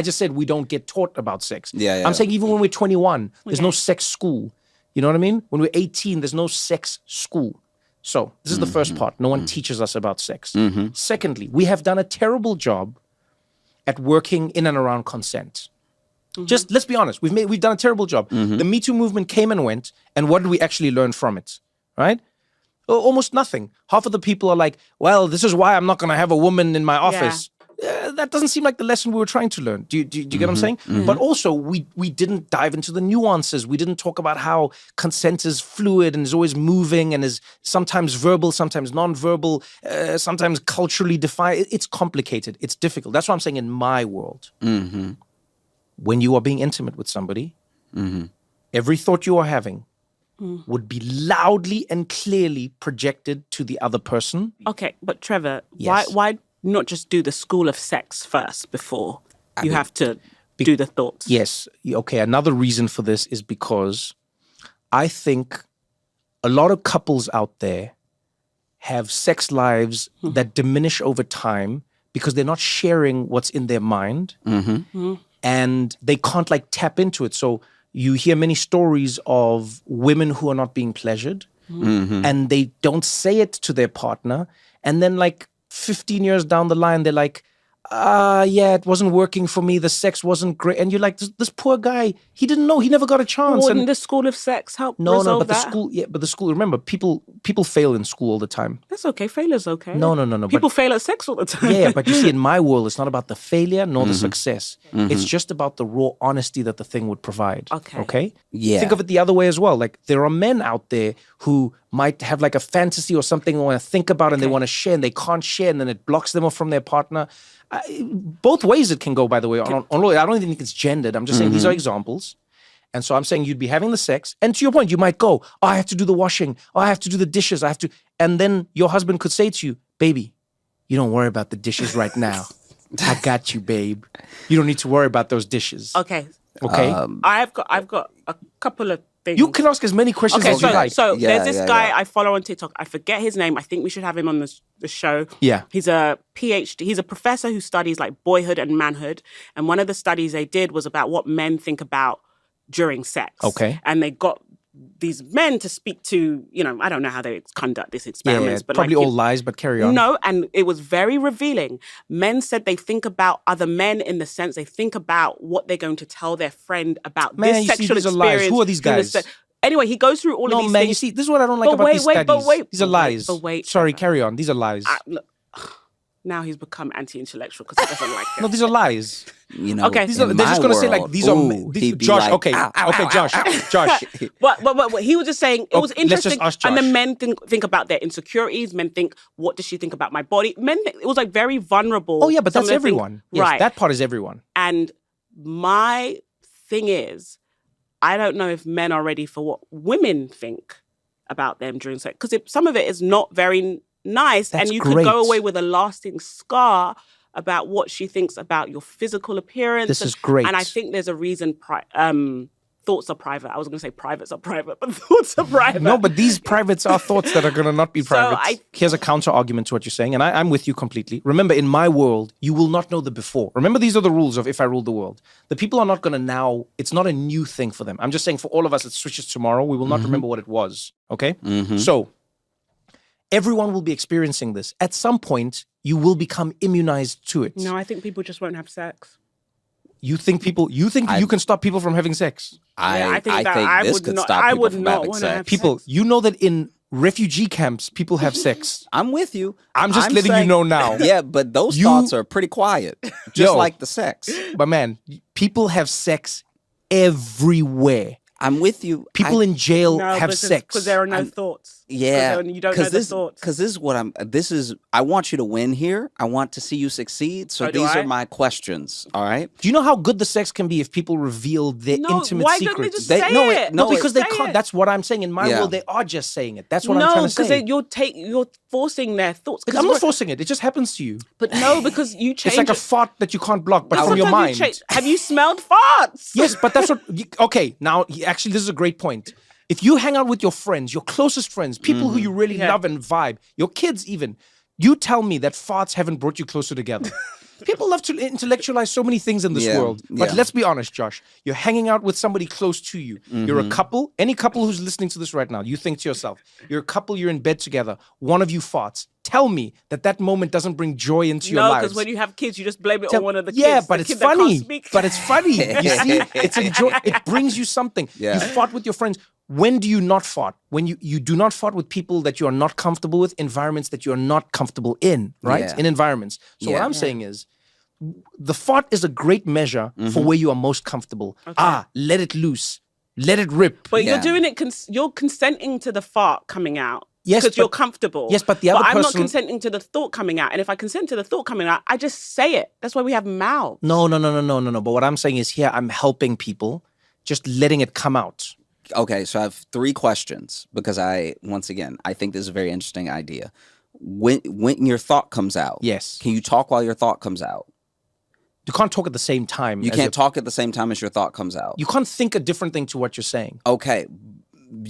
just said we don't get taught about sex. Yeah. I'm saying even when we're 21, there's no sex school. You know what I mean? When we're 18, there's no sex school. So this is the first part. No one teaches us about sex. Secondly, we have done a terrible job at working in and around consent. Just let's be honest. We've done a terrible job. The Me Too movement came and went, and what did we actually learn from it? Right? Almost nothing. Half of the people are like, "Well, this is why I'm not going to have a woman in my office." That doesn't seem like the lesson we were trying to learn. Do you get what I'm saying? But also, we didn't dive into the nuances. We didn't talk about how consent is fluid and is always moving and is sometimes verbal, sometimes non-verbal, sometimes culturally defined. It's complicated. It's difficult. That's what I'm saying in my world. When you are being intimate with somebody, every thought you are having would be loudly and clearly projected to the other person. Okay, but Trevor, Yes. why not just do the school of sex first before you have to do the thoughts? Yes. Okay. Another reason for this is because I think a lot of couples out there have sex lives that diminish over time because they're not sharing what's in their mind and they can't like tap into it. So you hear many stories of women who are not being pleasured and they don't say it to their partner. And then like 15 years down the line, they're like, yeah, it wasn't working for me. The sex wasn't great. And you're like, this poor guy, he didn't know. He never got a chance. Wouldn't And the school of sex help no, resolve but that? the school, remember, people fail in school all the time. That's okay. Failure's okay. No. People fail at sex all the time. Yeah, but you see, in my world, it's not about the failure nor the success. It's just about the raw honesty that the thing would provide. Okay? Yeah. Think of it the other way as well. Like, there are men out there who might have like a fantasy or something they want to think about and they want to share and they can't share and then it blocks them off from their partner. Both ways it can go, by the way. I don't even think it's gendered. I'm just saying these are examples. And so I'm saying you'd be having the sex. And to your point, you might go, oh, I have to do the washing. Oh, I have to do the dishes. And then your husband could say to you, baby, you don't worry about the dishes right now. I got you, babe. You don't need to worry about those dishes. Okay. Okay? I've got a couple of things. You can ask as many questions as you like. So Yeah, there's this yeah, guy yeah. I follow on TikTok. I forget his name. I think we should have him on the show. Yeah. He's a PhD. He's a professor who studies like boyhood and manhood. And one of the studies they did was about what men think about during sex. Okay. And they got these men to speak to, I don't know how they conduct these experiments. But probably like, all lies, but carry on. No, and it was very revealing. Men said they think about other men in the sense they think about what they're going to tell their friend about Man, this you see, sexual these are experience. lies. Who are these during the guys? Anyway, he goes through all of No, these man, things. you see, this is what I don't like But about wait, these wait, studies. but wait, These are but lies. wait. Sorry, carry on. These are lies. Look, now he's become anti-intellectual because he doesn't like it. No, these are lies. Okay. These are, in they're my just going to say like, world, these are, ooh, these, he'd be Josh, like, okay, ow, ow, okay, ow, Josh, ow, ow. Josh. But he was just saying it was Okay, let's just interesting. ask And the Josh. men think about their insecurities. Men think, what does she think about my body? It was like very vulnerable. Oh yeah, but Some that's of the things- everyone. Yes, right. that part is everyone. And my thing is, I don't know if men are ready for what women think about them during sex. Because some of it is not very nice. That's and you great. could go away with a lasting scar about what she thinks about your physical appearance. This is great. And I think there's a reason thoughts are private. I was going to say privates are private, but thoughts are private. No, but these privates are thoughts that are going to not be private. Here's a counter argument to what you're saying, and I'm with you completely. Remember, in my world, you will not know the before. Remember, these are the rules of if I rule the world. The people are not going to now, it's not a new thing for them. I'm just saying for all of us, it switches tomorrow. We will not remember what it was, okay? So, everyone will be experiencing this. At some point, you will become immunized to it. No, I think people just won't have sex. You think you can stop people from having sex? I think this could stop people from having sex. People, you know that in refugee camps, people have sex. I'm with you. I'm just letting you know now. Yeah, but those thoughts are pretty quiet, just like the sex. But man, people have sex everywhere. I'm with you. People in jail have sex. Because there are no thoughts. Yeah, you don't know the thoughts. Because this is what I want you to win here. I want to see you succeed. So these are my questions. All right. Do you know how good the sex can be if people reveal their intimate why secrets? don't they just say it? No, because they Say can't. it. That's what I'm saying. In my world, they are just saying it. That's what I'm trying to say. No, because you're forcing their thoughts. I'm not forcing it. It just happens to you. But no, because you change. It's like a fart that you can't block, but from your mind. Have you smelled farts? Yes, but that's what. Okay, now actually, this is a great point. If you hang out with your friends, your closest friends, people who you really love and vibe, your kids even, you tell me that farts haven't brought you closer together. People love to intellectualize so many things in this world. But let's be honest, Josh. You're hanging out with somebody close to you. You're a couple. Any couple who's listening to this right now, you think to yourself, you're a couple, you're in bed together. One of you farts. Tell me that moment doesn't bring joy into your lives. No, because when you have kids, you just blame it on one of the kids. Yeah, but the it's kid that funny. can't speak. But it's funny. You see, it brings you something. Yeah. You fought with your friends. When do you not fought? When you do not fought with people that you are not comfortable with, environments that you are not comfortable in, right? Yeah. In environments. So what I'm saying is, the fart is a great measure for where you are most comfortable. Okay. Let it loose. Let it rip. But you're doing it, you're consenting to the fart coming out. Yes, because you're comfortable. Yes, but the other person... I'm not consenting to the thought coming out. And if I consent to the thought coming out, I just say it. That's why we have mouths. No. But what I'm saying is here, I'm helping people, just letting it come out. Okay, so I have 3 questions because I think this is a very interesting idea. When your thought comes out, yes, can you talk while your thought comes out? You can't talk at the same time. You can't talk at the same time as your thought comes out. You can't think a different thing to what you're saying. Okay,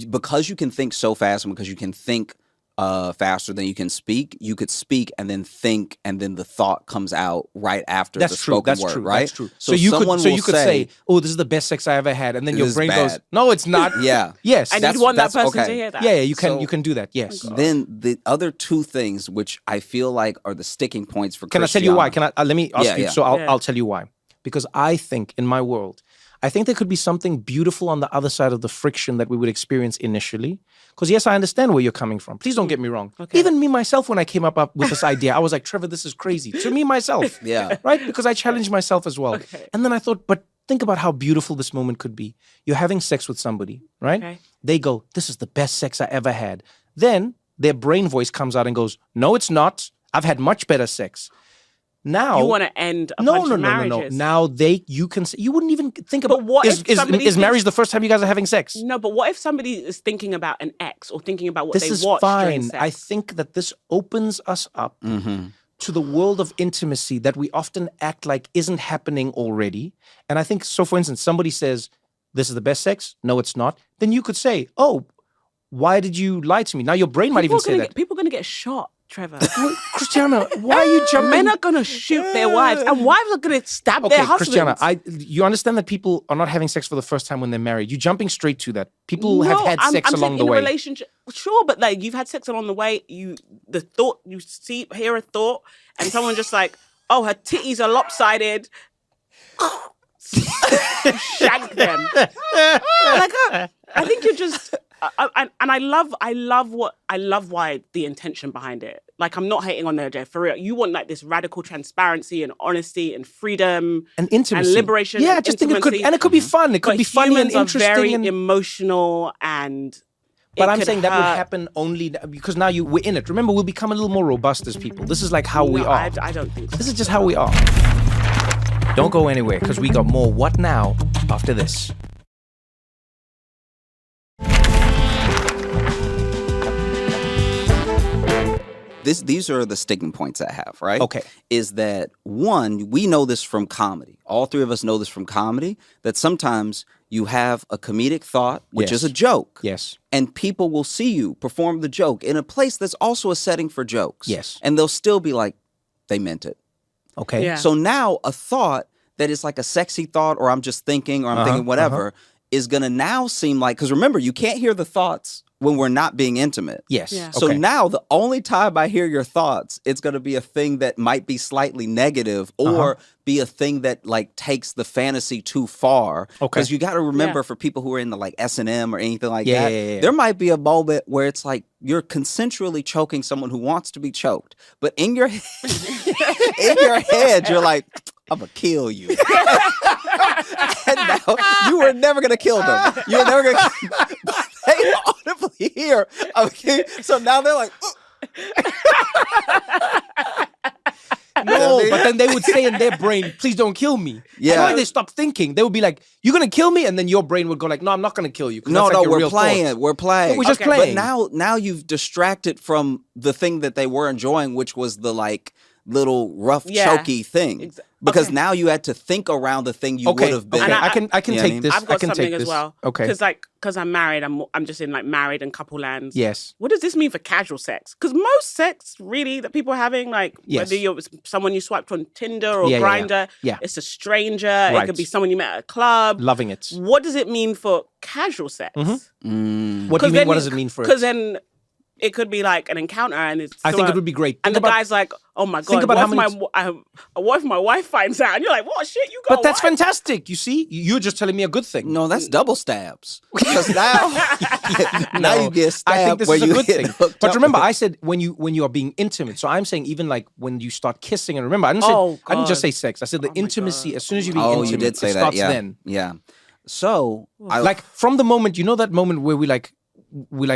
because you can think so fast and because you can think faster than you can speak, you could speak and then think, and then the thought comes out right after That's the true. spoken That's word, true. right? That's true. So you someone could will say, "Oh, this is the best sex I ever had," and then your This is brain goes, bad. "No, it's not." Yeah. Yes. And That's- you'd want that that's person okay. to hear that. Yeah, So- you can do that. Yes. Then the other two things, which I feel like are the sticking points for Can I tell you why? Christiana- Can I? Let me ask Yeah, you. yeah. So Yeah. I'll tell you why. Because I think in my world, I think there could be something beautiful on the other side of the friction that we would experience initially. Because yes, I understand where you're coming from. Please don't get me wrong. Okay. Even me myself, when I came up with this idea, I was like, Trevor, this is crazy. To me myself. Yeah. Right? Because I challenged myself as well. Okay. And then I thought, but think about how beautiful this moment could be. You're having sex with somebody, right? Okay. They go, this is the best sex I ever had. Then their brain voice comes out and goes, no, it's not. I've had much better sex. Now You want to end a bunch of marriages. Now you can say, you wouldn't even think about. But what is, if somebody is marriage thinks- the first time you guys are having sex? No, but what if somebody is thinking about an ex or thinking about what This they is watched during fine. sex? I think that this opens us up Mm-hmm. to the world of intimacy that we often act like isn't happening already. And I think so. For instance, somebody says, "This is the best sex." No, it's not. Then you could say, "Oh, why did you lie to me?" Now your brain might even say that. People are going to get shot, Trevor. Well, Christiana, why are you jumping? Men are going to shoot their wives, and wives are going to stab Okay, their husbands. Christiana, you understand that people are not having sex for the first time when they're married. You're jumping straight to that. People have had sex I'm along saying the in way. a relationship, sure, but like you've had sex along the way. The thought you hear a thought, and someone just like, oh, her titties are lopsided. Shank them. Like, I think you're just. I love why the intention behind it. Like, I'm not hating on their idea for real. You want like this radical transparency and honesty and freedom And intimacy. and liberation. Yeah, I and just think it could, intimacy. and it could be fun. It could But be funny and humans are interesting. very and, emotional and. but it I'm could saying that would hurt. happen only because now we're in it. Remember, we'll become a little more robust as people. This is like how we No, are. I don't think so. This is just how we are. Don't go anywhere because we got more What Now after this. These are the sticking points I have, right? Okay. Is that one, we know this from comedy. All three of us know this from comedy, that sometimes you have a comedic thought, which Yes. is a joke. Yes. And people will see you perform the joke in a place that's also a setting for jokes. Yes. And they'll still be like, they meant it. Okay. Yeah. So now a thought that is like a sexy thought, or I'm just thinking, or I'm thinking whatever, is going to now seem like, because remember, you can't hear the thoughts when we're not being intimate. Yes. Yeah. So Okay. now the only time I hear your thoughts, it's going to be a thing that might be slightly negative or be a thing that like takes the fantasy too far. Okay. Because you got to remember Yeah. for people who are into like S&M or anything like Yeah, that, yeah, yeah. there might be a moment where it's like you're consensually choking someone who wants to be choked. But in your, in your head, you're like, I'm going to kill you. And now you were never going to kill them. You were never going to they audibly hear. Okay, so now they're like, No, but then they would say in their brain, "Please don't kill me." Yeah. Why they stop thinking? They would be like, "You're gonna kill me," and then your brain would go like, "No, I'm not gonna kill you." 'cause no, that's like no, your we're real playing. thoughts. We're playing. We're just Okay. playing. But now you've distracted from the thing that they were enjoying, which was the like little rough, Yeah. choky thing. Ex- Because okay. now you had to think around the thing you Okay, would have been. okay. And I can You know what I take mean? this. I've I got can something take as this. well. Okay. Because I'm married. I'm just in like married and couple lands. Yes. What does this mean for casual sex? Because most sex, really, that people are having, like Yes. whether you're someone you swiped on Tinder or Yeah, yeah, yeah. Grindr, Yeah. it's a stranger. It Right. could be someone you met at a club. Loving it. What does it mean for casual sex? Mm-hmm. Mm. What do you mean? What does it mean for Because it? then it could be like an encounter, and it's. I think it would be great. And Think the about- guy's like, "Oh my god, think about what how if many what if my wife finds out?" And you're like, "What shit? You got?" But that's a wife? fantastic. You see, you're just telling me a good thing. No, that's double stabs. Because now, now you get stabbed I think this where is a you good get thing. hooked But up remember, with it. I said when you are being intimate. So I'm saying even like when you start kissing, and remember, I didn't just God. say sex. I said the Oh my intimacy. God. As soon as you be Oh, intimate, you did say it that. starts Yeah. then. Yeah. So, Like from the moment, you know that moment where we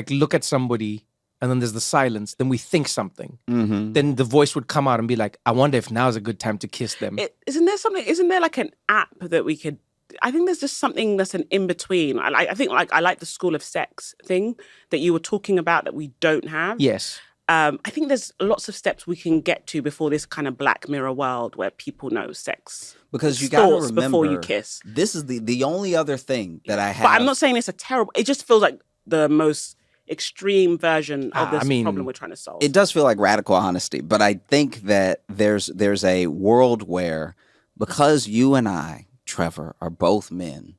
look at somebody and then there's the silence, then we think something. mhm. Then the voice would come out and be like, I wonder if now's a good time to kiss them. Isn't there like an app that we could? I think there's just something that's an in between. I think I like the school of sex thing that you were talking about that we don't have. Yes. I think there's lots of steps we can get to before this kind of Black Mirror world where people know sex. Because you got to Thoughts remember, before you kiss. this is the only other thing that I have. But I'm not saying it's a terrible. It just feels like the most extreme version of this I mean, problem we're trying to solve. It does feel like radical honesty, but I think that there's a world where, because you and I, Trevor, are both men,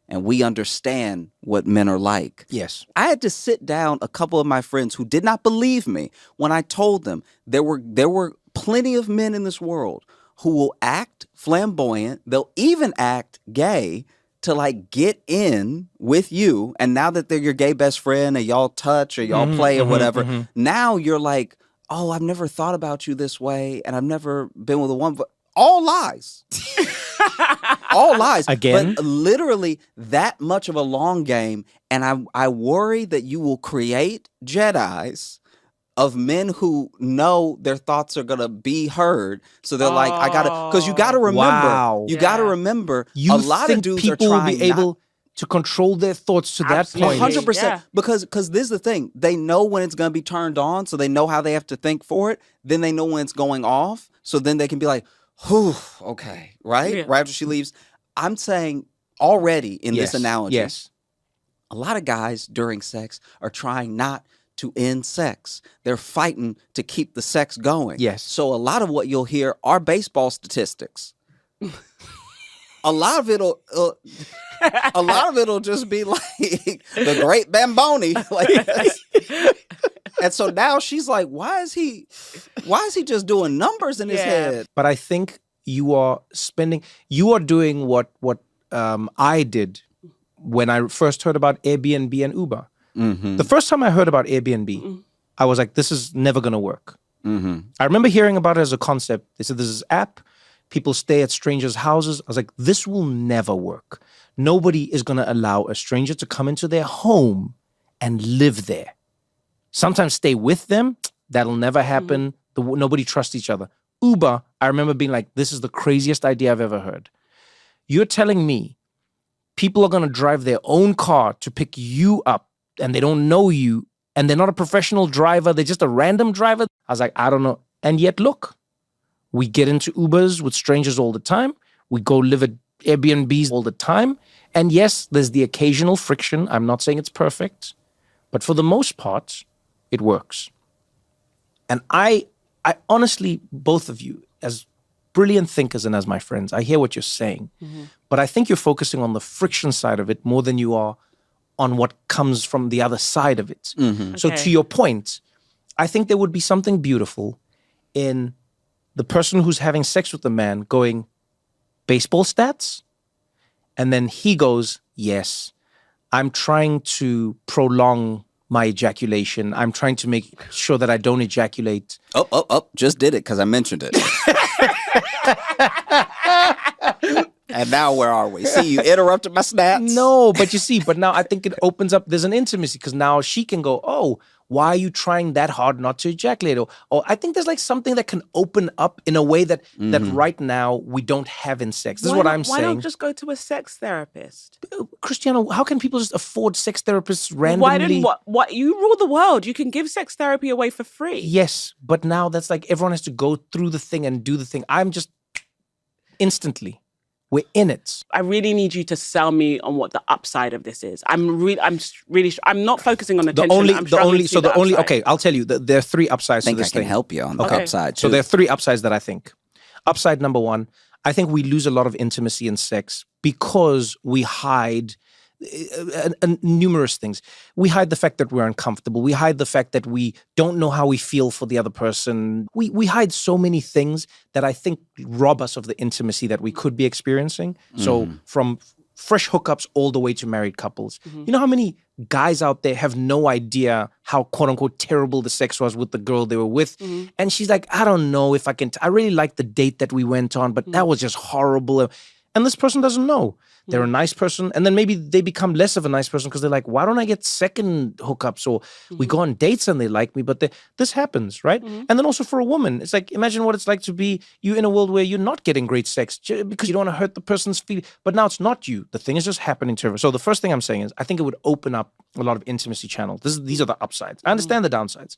and we understand what men are like. Yes. I had to sit down a couple of my friends who did not believe me when I told them there were plenty of men in this world who will act flamboyant. They'll even act gay to like get in with you. And now that they're your gay best friend and y'all touch or y'all play or whatever, now you're like, oh, I've never thought about you this way. And I've never been with a woman. But all lies. All lies. Again? But literally that much of a long game. And I worry that you will create Jedis of men who know their thoughts are gonna be heard, so they're like, I gotta, because you gotta remember, Wow. gotta remember, You a lot think of dudes people are trying will be able to control their thoughts to that point? Absolutely. 100%. Yeah. Because this is the thing, they know when it's gonna be turned on, so they know how they have to think for it. Then they know when it's going off, so then they can be like, whew, okay, right, Yeah. right after she leaves. I'm saying already in Yes. this analogy, Yes. a lot of guys during sex are trying not to end sex. They're fighting to keep the sex going. Yes. So a lot of what you'll hear are baseball statistics. A lot of it'll just be like the great Bamboni. Like, and so now she's like, why is he just doing numbers in his head? But I think you are doing what I did when I first heard about Airbnb and Uber. Mm-hmm. The first time I heard about Airbnb, I was like, this is never going to work. Mm-hmm. I remember hearing about it as a concept. They said, there's this app, people stay at strangers' houses. I was like, this will never work. Nobody is going to allow a stranger to come into their home and live there. Sometimes stay with them. That'll never happen. Nobody trusts each other. Uber, I remember being like, this is the craziest idea I've ever heard. You're telling me people are going to drive their own car to pick you up and they don't know you and they're not a professional driver. They're just a random driver. I was like, I don't know. And yet, look, we get into Ubers with strangers all the time. We go live at Airbnbs all the time. And yes, there's the occasional friction. I'm not saying it's perfect, but for the most part, it works. And I honestly, both of you, as brilliant thinkers and as my friends, I hear what you're saying, but I think you're focusing on the friction side of it more than you are on what comes from the other side of it. So Okay. to your point, I think there would be something beautiful in the person who's having sex with the man going, baseball stats? And then he goes, yes, I'm trying to prolong my ejaculation. I'm trying to make sure that I don't ejaculate. Oh, just did it because I mentioned it. And now where are we? See, you interrupted my snaps. No, but you see, but now I think it opens up, there's an intimacy because now she can go, oh, why are you trying that hard not to ejaculate? Or I think there's like something that can open up in a way that that right now we don't have in sex. This is what I'm Why saying. not just go to a sex therapist? Cristiano, how can people just afford sex therapists randomly? Why didn't what you rule the world? You can give sex therapy away for free. Yes, but now that's like everyone has to go through the thing and do the thing. I'm just instantly. We're in it. I really need you to sell me on what the upside of this is. I'm not focusing on the tension. Okay, I'll tell you. There are three upsides I think to I this can thing. help you on the Okay. upside, too. So there are three upsides that I think. Upside number one, I think we lose a lot of intimacy in sex because we hide numerous things. We hide the fact that we're uncomfortable. We hide the fact that we don't know how we feel for the other person. We hide so many things that I think rob us of the intimacy that we could be experiencing. So from fresh hookups all the way to married couples. You know how many guys out there have no idea how quote unquote terrible the sex was with the girl they were with. And she's like, I don't know if I can, I really liked the date that we went on, but that was just horrible. And this person doesn't know. They're a nice person. And then maybe they become less of a nice person because they're like, why don't I get second hookups? Or we go on dates and they like me, but this happens, right? And then also for a woman, it's like, imagine what it's like to be you in a world where you're not getting great sex because you don't want to hurt the person's feelings. But now it's not you. The thing is just happening to her. So the first thing I'm saying is I think it would open up a lot of intimacy channels. These are the upsides. I understand the downsides.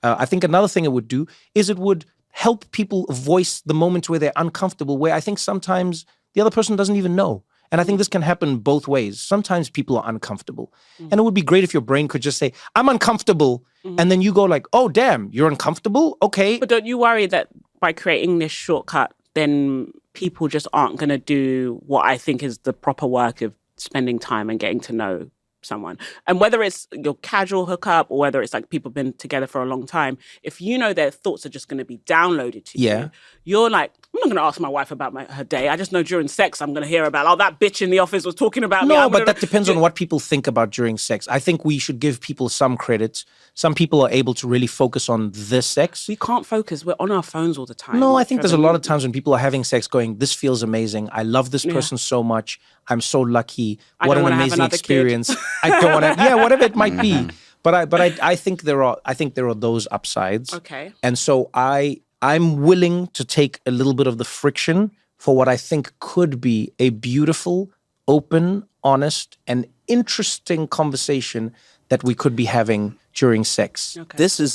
I think another thing it would do is it would help people voice the moments where they're uncomfortable, where I think sometimes the other person doesn't even know. And I think this can happen both ways. Sometimes people are uncomfortable. And it would be great if your brain could just say, I'm uncomfortable. And then you go like, oh, damn, you're uncomfortable? Okay. But don't you worry that by creating this shortcut, then people just aren't going to do what I think is the proper work of spending time and getting to know someone? And whether it's your casual hookup or whether it's like people been together for a long time, if you know their thoughts are just going to be downloaded to you, you're like, I'm not going to ask my wife about her day. I just know during sex I'm going to hear about, oh, that bitch in the office was talking about me. No, but that depends on what people think about during sex. I think we should give people some credit. Some people are able to really focus on this sex. We can't focus. We're on our phones all the time. No, I think there's a lot of times when people are having sex going, this feels amazing. I love this person so much. I'm so lucky. What an amazing experience. I don't want to, whatever it might be. But I think there are those upsides. Okay. And so I'm willing to take a little bit of the friction for what I think could be a beautiful, open, honest, and interesting conversation that we could be having during sex. Okay. This is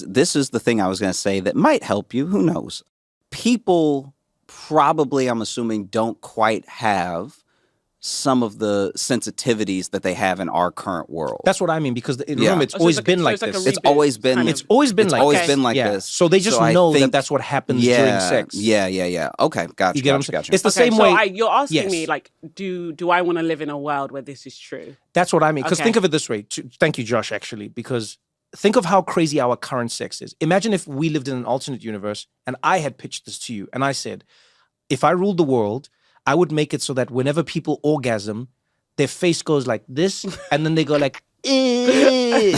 the thing I was going to say that might help you. Who knows? People probably, I'm assuming, don't quite have some of the sensitivities that they have in our current world. That's what I mean, because remember, it's always been like this. It's always been like this. So they just know that that's what happens during sex. Yeah. Okay, gotcha. You get what I'm saying? It's the Okay, same way. You're asking me, like, do I want to live in a world where this is true? That's what I mean. Because Okay. think of it this way. Thank you, Josh, actually, because think of how crazy our current sex is. Imagine if we lived in an alternate universe and I had pitched this to you and I said, if I ruled the world, I would make it so that whenever people orgasm, their face goes like this, and then they go like, eh.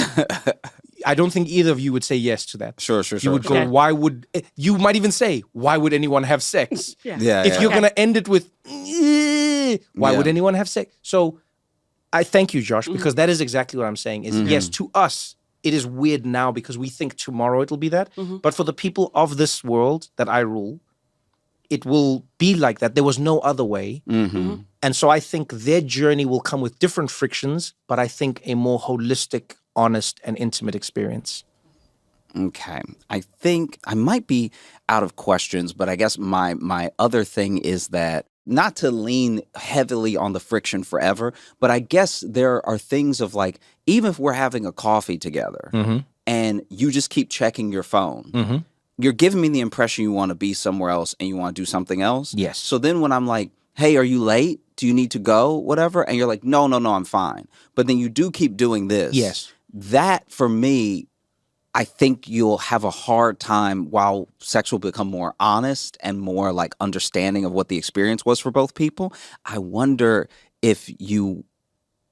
I don't think either of you would say yes to that. Sure. You would go, why would, you might even say, why would anyone have sex? If you're going to end it with, why would anyone have sex? So I thank you, Josh, because that is exactly what I'm saying is, yes, to us, it is weird now because we think tomorrow it'll be that. But for the people of this world that I rule, it will be like that. There was no other way. And so I think their journey will come with different frictions, but I think a more holistic, honest, and intimate experience. Okay. I think I might be out of questions, but I guess my other thing is that not to lean heavily on the friction forever, but I guess there are things of like, even if we're having a coffee together and you just keep checking your phone, you're giving me the impression you want to be somewhere else and you want to do something else. Yes. So then when I'm like, hey, are you late? Do you need to go? Whatever. And you're like, no, I'm fine. But then you do keep doing this. Yes. That for me, I think you'll have a hard time while sex will become more honest and more like understanding of what the experience was for both people. I wonder if you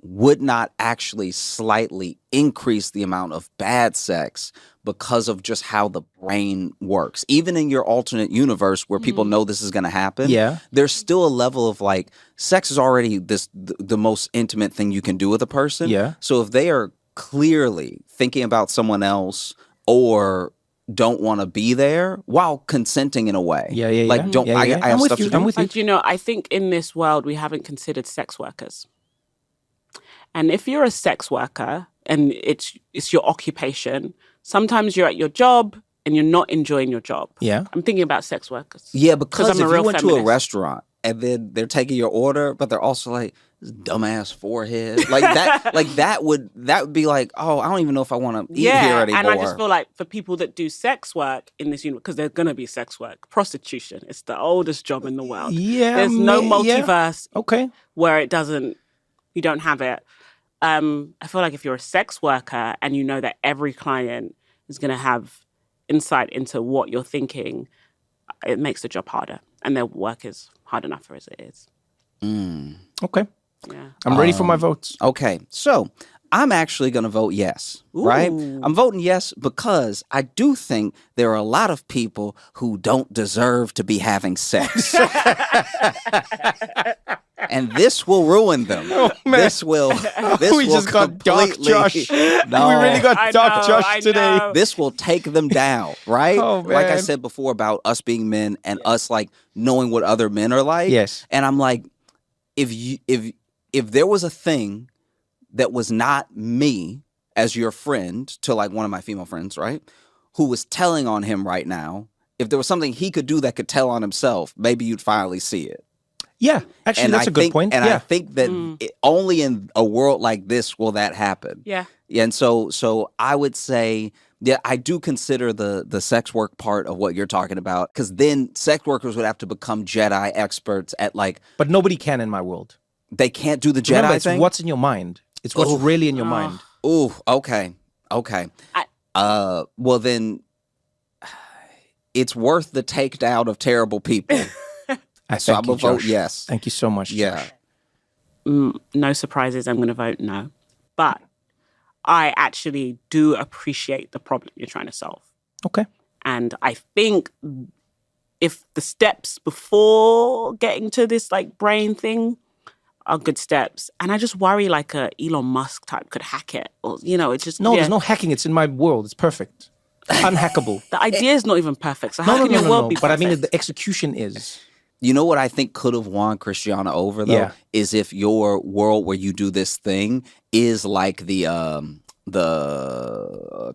would not actually slightly increase the amount of bad sex because of just how the brain works. Even in your alternate universe where people know this is going to happen, there's still a level of like, sex is already the most intimate thing you can do with a person. So if they are clearly thinking about someone else or don't want to be there while consenting in a way. I have stuff to do. I'm with you. But you know, I think in this world we haven't considered sex workers. And if you're a sex worker and it's your occupation, sometimes you're at your job and you're not enjoying your job. I'm thinking about sex workers. Yeah, because I'm if a real you went feminist. to a restaurant and then they're taking your order, but they're also like, this dumbass forehead. Like that would be like, oh, I don't even know if I want to eat here anymore. And I just feel like for people that do sex work in this universe, because there's going to be sex work, prostitution, it's the oldest job in the world. There's no multiverse where you don't have it. I feel like if you're a sex worker and you know that every client is going to have insight into what you're thinking, it makes the job harder. And their work is hard enough as it is. Okay. Yeah. I'm ready for my votes. Okay. So I'm actually going to vote yes, right? I'm voting yes because I do think there are a lot of people who don't deserve to be having sex. And this will ruin them. This will We just got dark Josh. No, We really got dark Josh today. this will take them down, right? Oh, Like I man. said before about us being men and us like knowing what other men are like. Yes. And I'm like, if there was a thing that was not me as your friend to like one of my female friends, right? Who was telling on him right now, if there was something he could do that could tell on himself, maybe you'd finally see it. Yeah, actually, And that's I a good think, point. And yeah. I think that only in a world like this will that happen. Yeah. And so I would say, yeah, I do consider the sex work part of what you're talking about, because then sex workers would have to become Jedi experts at like, But nobody can in my world. they can't do the Jedi Remember, it's thing. what's in your mind. It's what's really in your mind. Ooh, okay. Well then, it's worth the takedown of terrible people. So I'm gonna vote yes. Thank you so much. Yeah. Josh. No surprises. I'm going to vote no. But I actually do appreciate the problem you're trying to solve. Okay. And I think if the steps before getting to this like brain thing are good steps, and I just worry like a Elon Musk type could hack it, or it's just No, there's no hacking. It's in my world. It's perfect. Unhackable. The idea is not even perfect. So how can your world be perfect? But I mean, the execution is. You know what I think could have won Christiana over though? Yeah. Is if your world where you do this thing is like the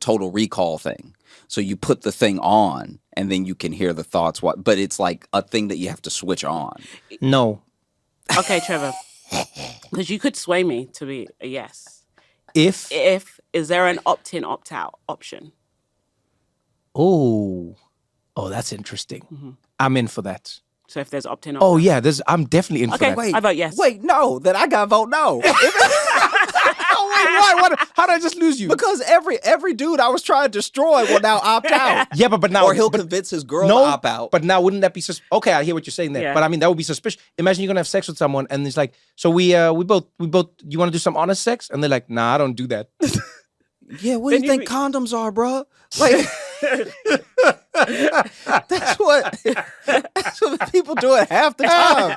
Total Recall thing. So you put the thing on and then you can hear the thoughts. But it's like a thing that you have to switch on. No. Okay, Trevor. Because you could sway me to be a yes. If Is there an opt-in, opt-out option? Oh, that's interesting. Mm-hmm. I'm in for that. So if there's opt-in, opt-out. Oh yeah, I'm definitely in for Okay, that. wait. I vote yes. Wait, no, then I gotta vote no. Why? How did I just lose you? Because every dude I was trying to destroy will now opt out. Yeah, but now Or he'll convince his girl to opt out. But now wouldn't that be okay? I hear what you're saying there. Yeah. But I mean, that would be suspicious. Imagine you're gonna have sex with someone, and it's like, so we both. You want to do some honest sex? And they're like, nah, I don't do that. Yeah, what do you think condoms are, bro? Like, that's what people do it half the time.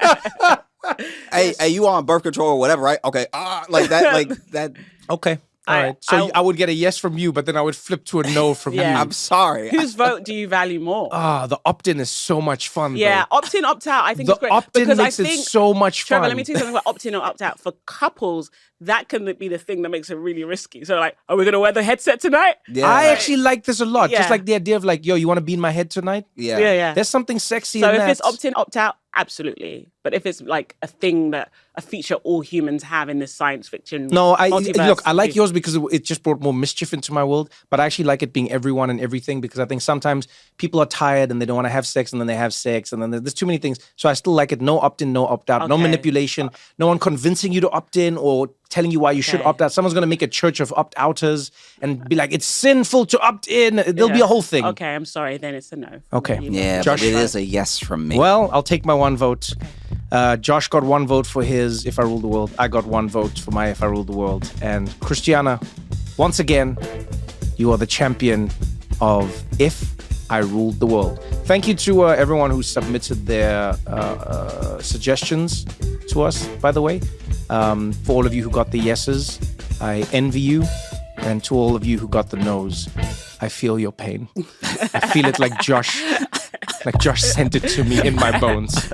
hey, you on birth control or whatever, right? Okay, like that. Okay. All right. So I would get a yes from you, but then I would flip to a no from you. I'm sorry. Whose vote do you value more? The opt-in is so much fun. Yeah, though. opt-in, opt-out, I think The it's great. opt-in because makes I it think, so much fun. Trevor, let me tell you something about opt-in or opt-out. For couples, that can be the thing that makes it really risky. So like, are we going to wear the headset tonight? Yeah. I actually like this a lot. Yeah. Just like the idea of like, yo, you want to be in my head tonight? Yeah. There's something sexy So in if that. it's opt-in, opt-out, absolutely. But if it's like a feature all humans have in this science fiction multiverse, I like yours because it just brought more mischief into my world, but I actually like it being everyone and everything because I think sometimes people are tired and they don't want to have sex and then they have sex and then there's too many things. So I still like it. No opt-in, no opt-out, no manipulation, no one convincing you to opt in or telling you why you should opt out. Someone's going to make a church of opt-outers and be like, it's sinful to opt in. There'll be a whole thing. Okay, I'm sorry. Then it's a no. Okay. Yeah, Josh, but it is a yes from me. Well, I'll take my one vote. Josh got one vote for his If I Rule the World. I got one vote for my If I Rule the World. And Christiana, once again, you are the champion of If I Ruled the World. Thank you to everyone who submitted their suggestions to us, by the way. For all of you who got the yeses, I envy you. And to all of you who got the no's, I feel your pain. I feel it like Josh sent it to me in my bones.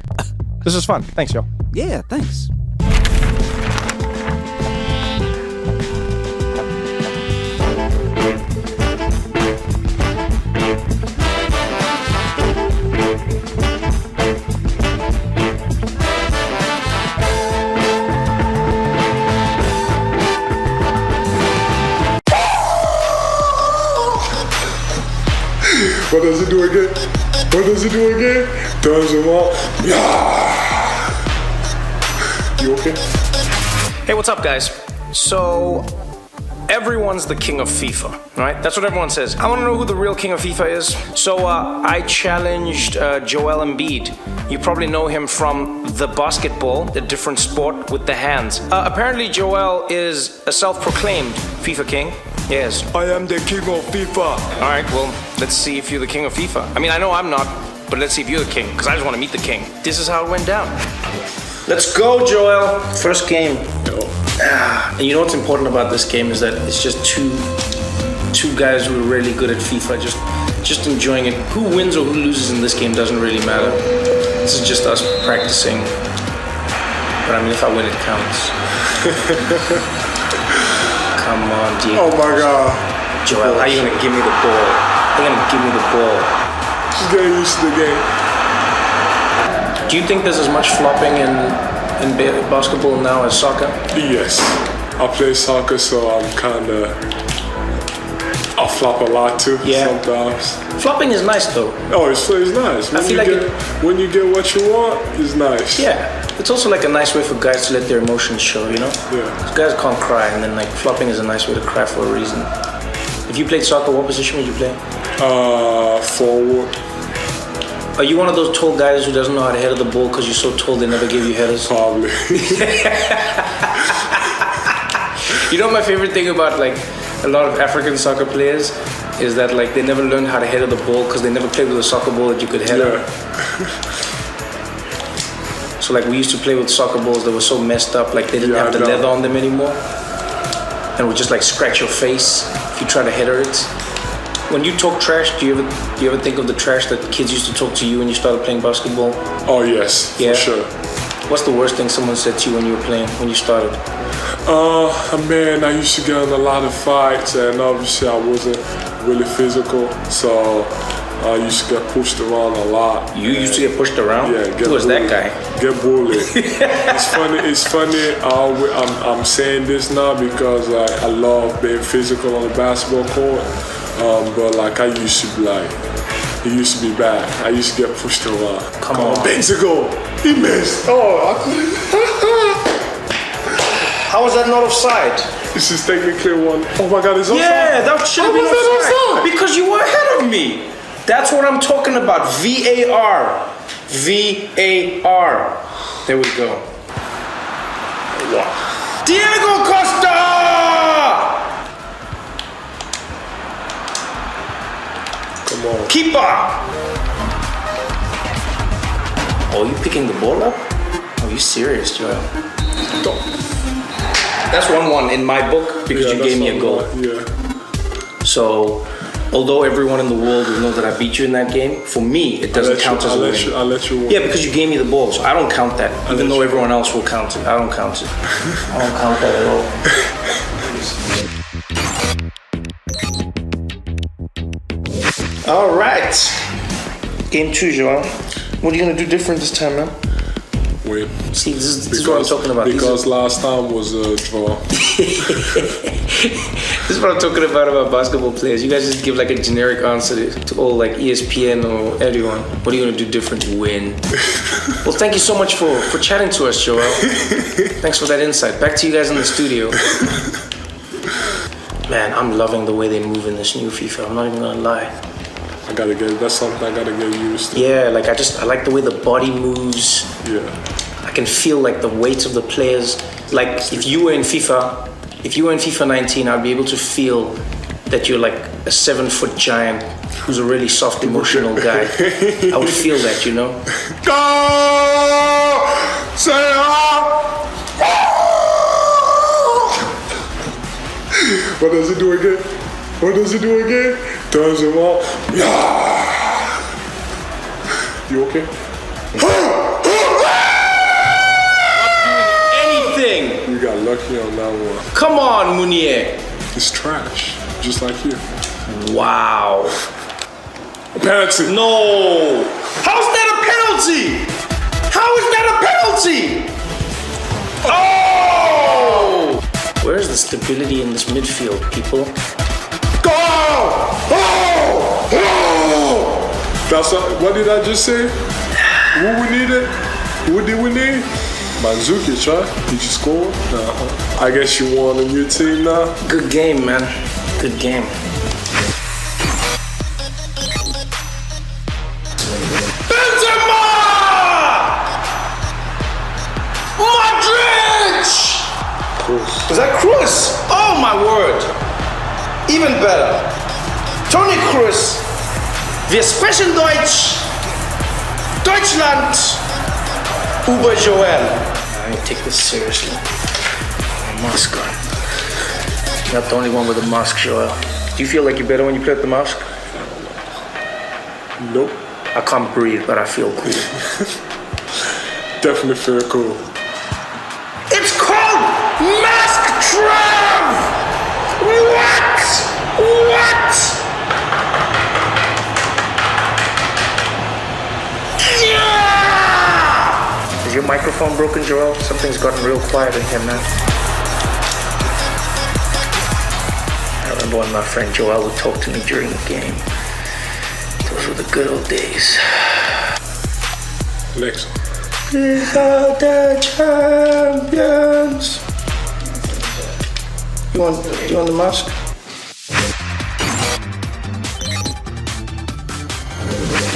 This is fun. Thanks, y'all. Yeah, thanks. What does it do again? What does it do again? Turns them up. Yeah. You okay? Hey, what's up, guys? So, everyone's the king of FIFA, right? That's what everyone says. I want to know who the real king of FIFA is. So, I challenged Joel Embiid. You probably know him from the basketball, a different sport with the hands. Apparently, Joel is a self-proclaimed FIFA king. Yes. I am the king of FIFA. All right, well, let's see if you're the king of FIFA. I mean, I know I'm not, but let's see if you're the king, because I just want to meet the king. This is how it went down. Let's go, Joel. First game. And you know what's important about this game is that it's just two guys who are really good at FIFA, just enjoying it. Who wins or who loses in this game doesn't really matter. This is just us practicing. But I mean, if I win, it counts. Come on, Diego. Oh my God. Joel, how are you gonna give me the ball? How are you gonna give me the ball? Just get used to the game. Do you think there's as much flopping in basketball now as soccer? Yes. I play soccer, so I'm kind of... I flop a lot too sometimes. Flopping is nice though. Oh, it's nice. When you get what you want, it's nice. Yeah. It's also like a nice way for guys to let their emotions show, you know? Yeah. 'Cause guys can't cry, and then like flopping is a nice way to cry for a reason. If you played soccer, what position would you play? Forward. Are you one of those tall guys who doesn't know how to header the ball because you're so tall they never give you headers? Probably. You know, my favorite thing about like a lot of African soccer players is that like they never learned how to header the ball because they never played with a soccer ball that you could header. Yeah. So like we used to play with soccer balls that were so messed up, like they didn't have the leather on them anymore, and would just like scratch your face if you try to header it. When you talk trash, do you ever think of the trash that kids used to talk to you when you started playing basketball? Oh yes, Yeah? for sure. What's the worst thing someone said to you when you were playing, when you started? Man, I used to get in a lot of fights, and obviously I wasn't really physical, so I used to get pushed around a lot. You used to get pushed around? Yeah, Who was that guy? Get bullied. It's funny. I'm saying this now because I love being physical on the basketball court, but like I used to be like, it used to be bad. I used to get pushed around. Come on. Benzigo, he missed. Oh, I couldn't. How was that not offside? This is technically one. Oh my God, it's offside. Yeah, that should have been offside. Because you were ahead of me. That's what I'm talking about. VAR. VAR. There we go. Wow. Diego Costa! Come on. Keeper! Oh, you picking the ball up? Oh, you serious, Joel? That's 1-1 in my book because you gave me a goal. Yeah. So, although everyone in the world will know that I beat you in that game, for me, it doesn't count as a win. I'll let you win. Yeah, because you gave me the ball, so I don't count that. Even though everyone else will count it. I don't count it. I don't count that at all. All right. Game 2, Joel. What are you going to do different this time, man? Win. See, this is what I'm talking about. Because last time was a draw. This is what I'm talking about basketball players. You guys just give like a generic answer to all like ESPN or everyone. What are you going to do different? Win. Well, thank you so much for chatting to us, Joel. Thanks for that insight. Back to you guys in the studio. Man, I'm loving the way they move in this new FIFA. I'm not even going to lie. That's something I gotta get used to. Yeah, like I like the way the body moves. Yeah. I can feel like the weight of the players. Like if you were in FIFA 19, I'd be able to feel that you're like a 7-foot giant who's a really soft, emotional guy. I would feel that, you know? Go! Say What does it do again? Turns him off. Yeah. You okay? Anything. You got lucky on that one. Come on, Munier. It's trash, just like you. Wow. Penalty. No. How's that a penalty? How is that a penalty? Oh! Where's the stability in this midfield, people? Go! That's what did I just say? Who we needed? Who did we need? Mandzukic, right? Did you score? I guess you won on your team now. Good game, man. Good game. Benzema! Modric! Was that Kroos? Oh my word! Even better. Toni Kroos. Wir sprechen Deutsch. Deutschland. Uber Joel. I take this seriously. My mask on. You're not the only one with a mask, Joel. Do you feel like you're better when you play with the mask? Nope. I can't breathe, but I feel cool. Definitely feel cool. It's called Mask Trev! What? Yeah! your microphone broken, Joel? Something's gotten real quiet in here, man. I remember when my friend Joel would talk to me during the game. Those were the good old days. Next. These are the champions. You want the mask?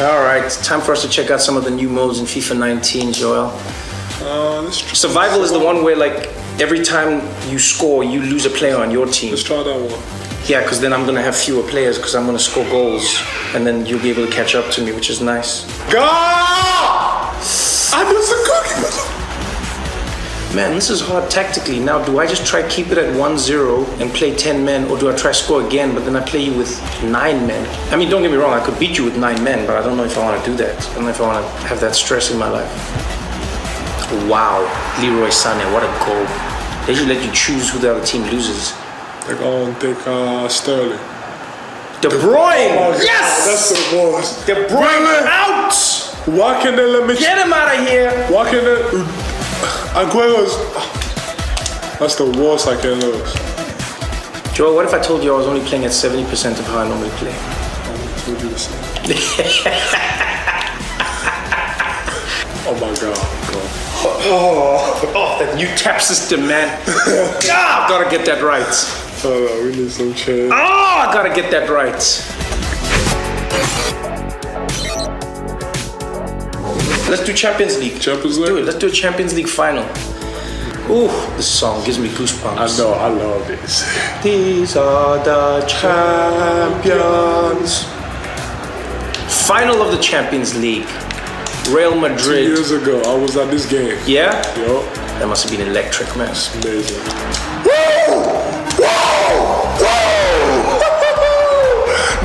All right, time for us to check out some of the new modes in FIFA 19, Joel. Survival is the one where, like, every time you score, you lose a player on your team. Let's try that one. Yeah, because then I'm going to have fewer players because I'm going to score goals, and then you'll be able to catch up to me, which is nice. Go! I miss a cookie. Man, this is hard tactically. Now, do I just try keep it at 1-0 and play 10 men, or do I try score again, but then I play you with 9 men? I mean, don't get me wrong, I could beat you with 9 men, but I don't know if I want to do that. I don't know if I want to have that stress in my life. Wow, Leroy Sané, what a goal. They should let you choose who the other team loses. They're going to take Sterling. De Bruyne! Oh, Yes! That's what it was. De Bruyne out! Why can they let me... Get him out of here! Why can they... Aguero's... That's the worst I can lose. Joel, what if I told you I was only playing at 70% of how I normally play? We'll do the same. Oh my God. Oh, that new tap system, man. Ah, gotta get that right. Oh, we need some change. Oh, I gotta get that right. Let's do Champions League. Champions League? Do it. Let's do a Champions League final. Ooh, this song gives me goosebumps. I know, I love this. These are the champions. Final of the Champions League. Real 2 Madrid. years ago, I was at this game. Yeah? Yo, That must have been electric, man. amazing.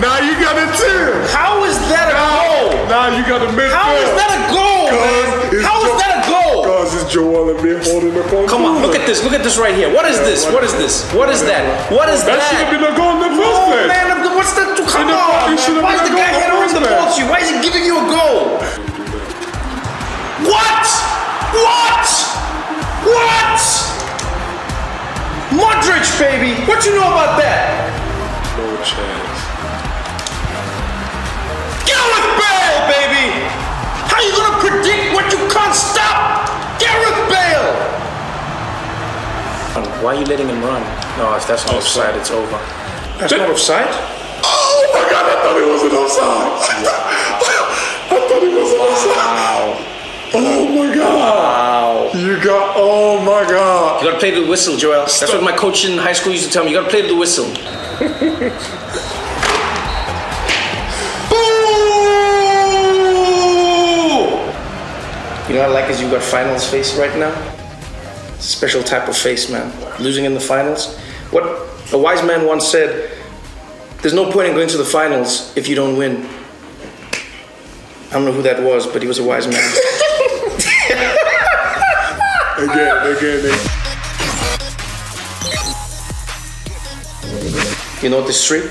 Now you got a 10. How is that a goal? Now you got a midfield. How is that a goal, man? How is that a goal? Because it's Joel and me holding the phone. Come on, look at this. Look at this right here. What is this? What is this? What is that? What is That should have that? been a goal in the first Oh, place. man, what's that? Come In the- on, it should man. have Why is been the a guy goal head in the around the first ball place. to you? Why is he giving you a goal? What? What? What? Modric, baby. What you know about that? No chance. Gareth Bale, baby. How you gonna predict what you can't stop? Gareth Bale. Why are you letting him run? No, if that's not offside, it's over. That's not offside? Oh my God, I thought it was an offside. I thought it was an offside. Wow. Oh my God. Wow. You got, oh my God. You gotta play the whistle, Joel. That's what my coach in high school used to tell me. You gotta play the whistle. Boo! You know what I like is you got finals face right now. It's a special type of face, man. Losing in the finals. What a wise man once said, there's no point in going to the finals if you don't win. I don't know who that was, but he was a wise man. Again. You know what this is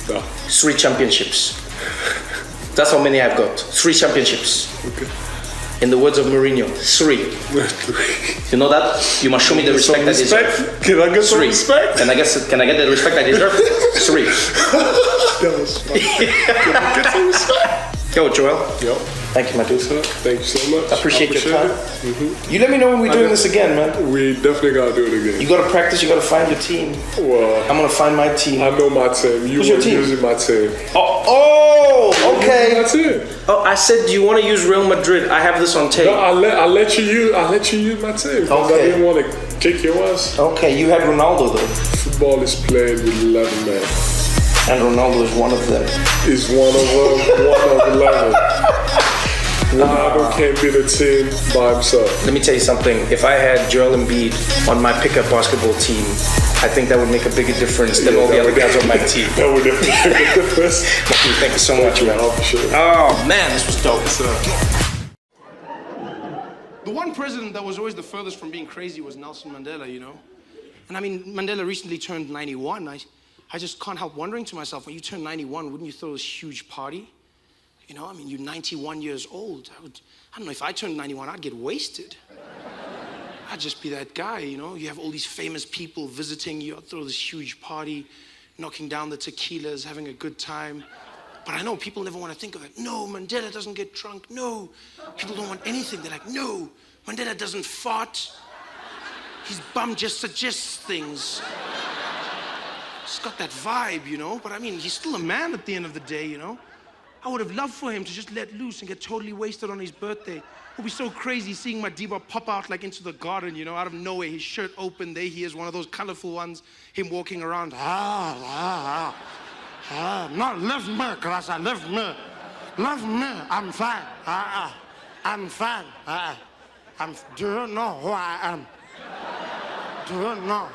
3? No. 3 championships. That's how many I've got. 3 championships. Okay. In the words of Mourinho, 3. You know that? You must show me the respect I deserve. Respect? Can I get some 3. respect? Can I get the respect I deserve? 3. That was fun. Can I get some respect? Yo, Joel. Yo. Thank you, my dude. Thank you so much. I appreciate your time. Mm-hmm. You let me know when we're doing this again, man. We definitely gotta do it again. You gotta practice, you gotta find your team. Well, I'm gonna find my team. I know my team. You Who's your were team? using my team. Oh, okay. That's it. Oh, I said, do you want to use Real Madrid? I have this on tape. No, I let you use my team. Because Okay. I didn't want to kick your ass. Okay, you had Ronaldo though. Football is played with 11 men. And Ronaldo is one of them. He's one of 11. Ronaldo can't be the team by himself. Let me tell you something. If I had Joel Embiid on my pickup basketball team, I think that would make a bigger difference than all the other guys on my team. That would definitely make a difference. Thank you so much, man. Oh, for sure. Oh, man, this was dope. The one president that was always the furthest from being crazy was Nelson Mandela, you know? And I mean, Mandela recently turned 91. I just can't help wondering to myself, when you turn 91, wouldn't you throw this huge party? You know, I mean, you're 91 years old. I don't know, if I turned 91, I'd get wasted. I'd just be that guy, you know? You have all these famous people visiting you. I'd throw this huge party, knocking down the tequilas, having a good time. But I know people never want to think of it. No, Mandela doesn't get drunk. No. People don't want anything. They're like, no, Mandela doesn't fart. His bum just suggests things. He's got that vibe, you know? But I mean, he's still a man at the end of the day, you know? I would have loved for him to just let loose and get totally wasted on his birthday. It would be so crazy seeing Madiba pop out like into the garden, you know, out of nowhere, his shirt open, there he is, one of those colorful ones, him walking around. No, leave me, Grasa, leave me. Leave me, I'm fine. I'm fine. Do you know who I am? Do you know?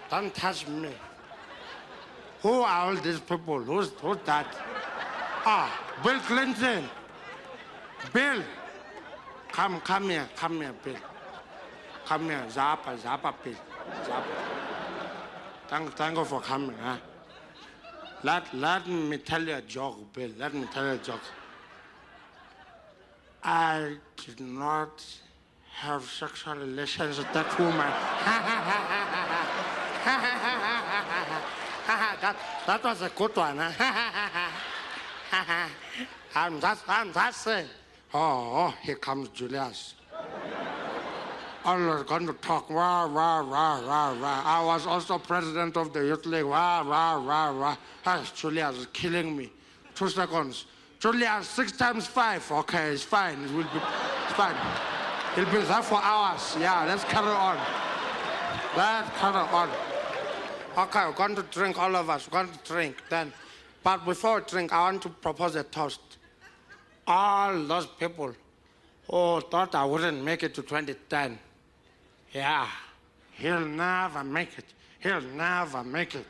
Don't touch me. Who are all these people? Who's that? Bill Clinton. Bill. Come here, Bill. Come here, Zappa, Bill. Zappa. Thank you for coming, huh? Let me tell you a joke, Bill. Let me tell you a joke. I did not have sexual relations with that woman. that was a good one. I'm just saying. Oh, here comes Julius. Always going to talk. Rah, rah, rah, rah, rah. I was also president of the youth league. Rah, rah, rah, rah. Julius is killing me. 2 seconds. Julius, 6 times 5. Okay, it's fine. It's fine. He'll be there for hours. Yeah, let's carry on. Let's carry on. Okay, we're going to drink, all of us. We're going to drink then. But before we drink, I want to propose a toast. All those people who thought I wouldn't make it to 2010. Yeah, he'll never make it. He'll never make it.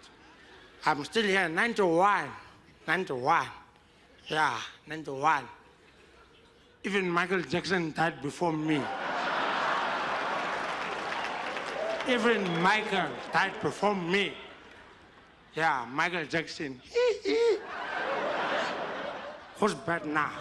I'm still here, 91. 91. Yeah, 91. Even Michael Jackson died before me. Even Michael died before me. Yeah, Michael Jackson. Who's bad now?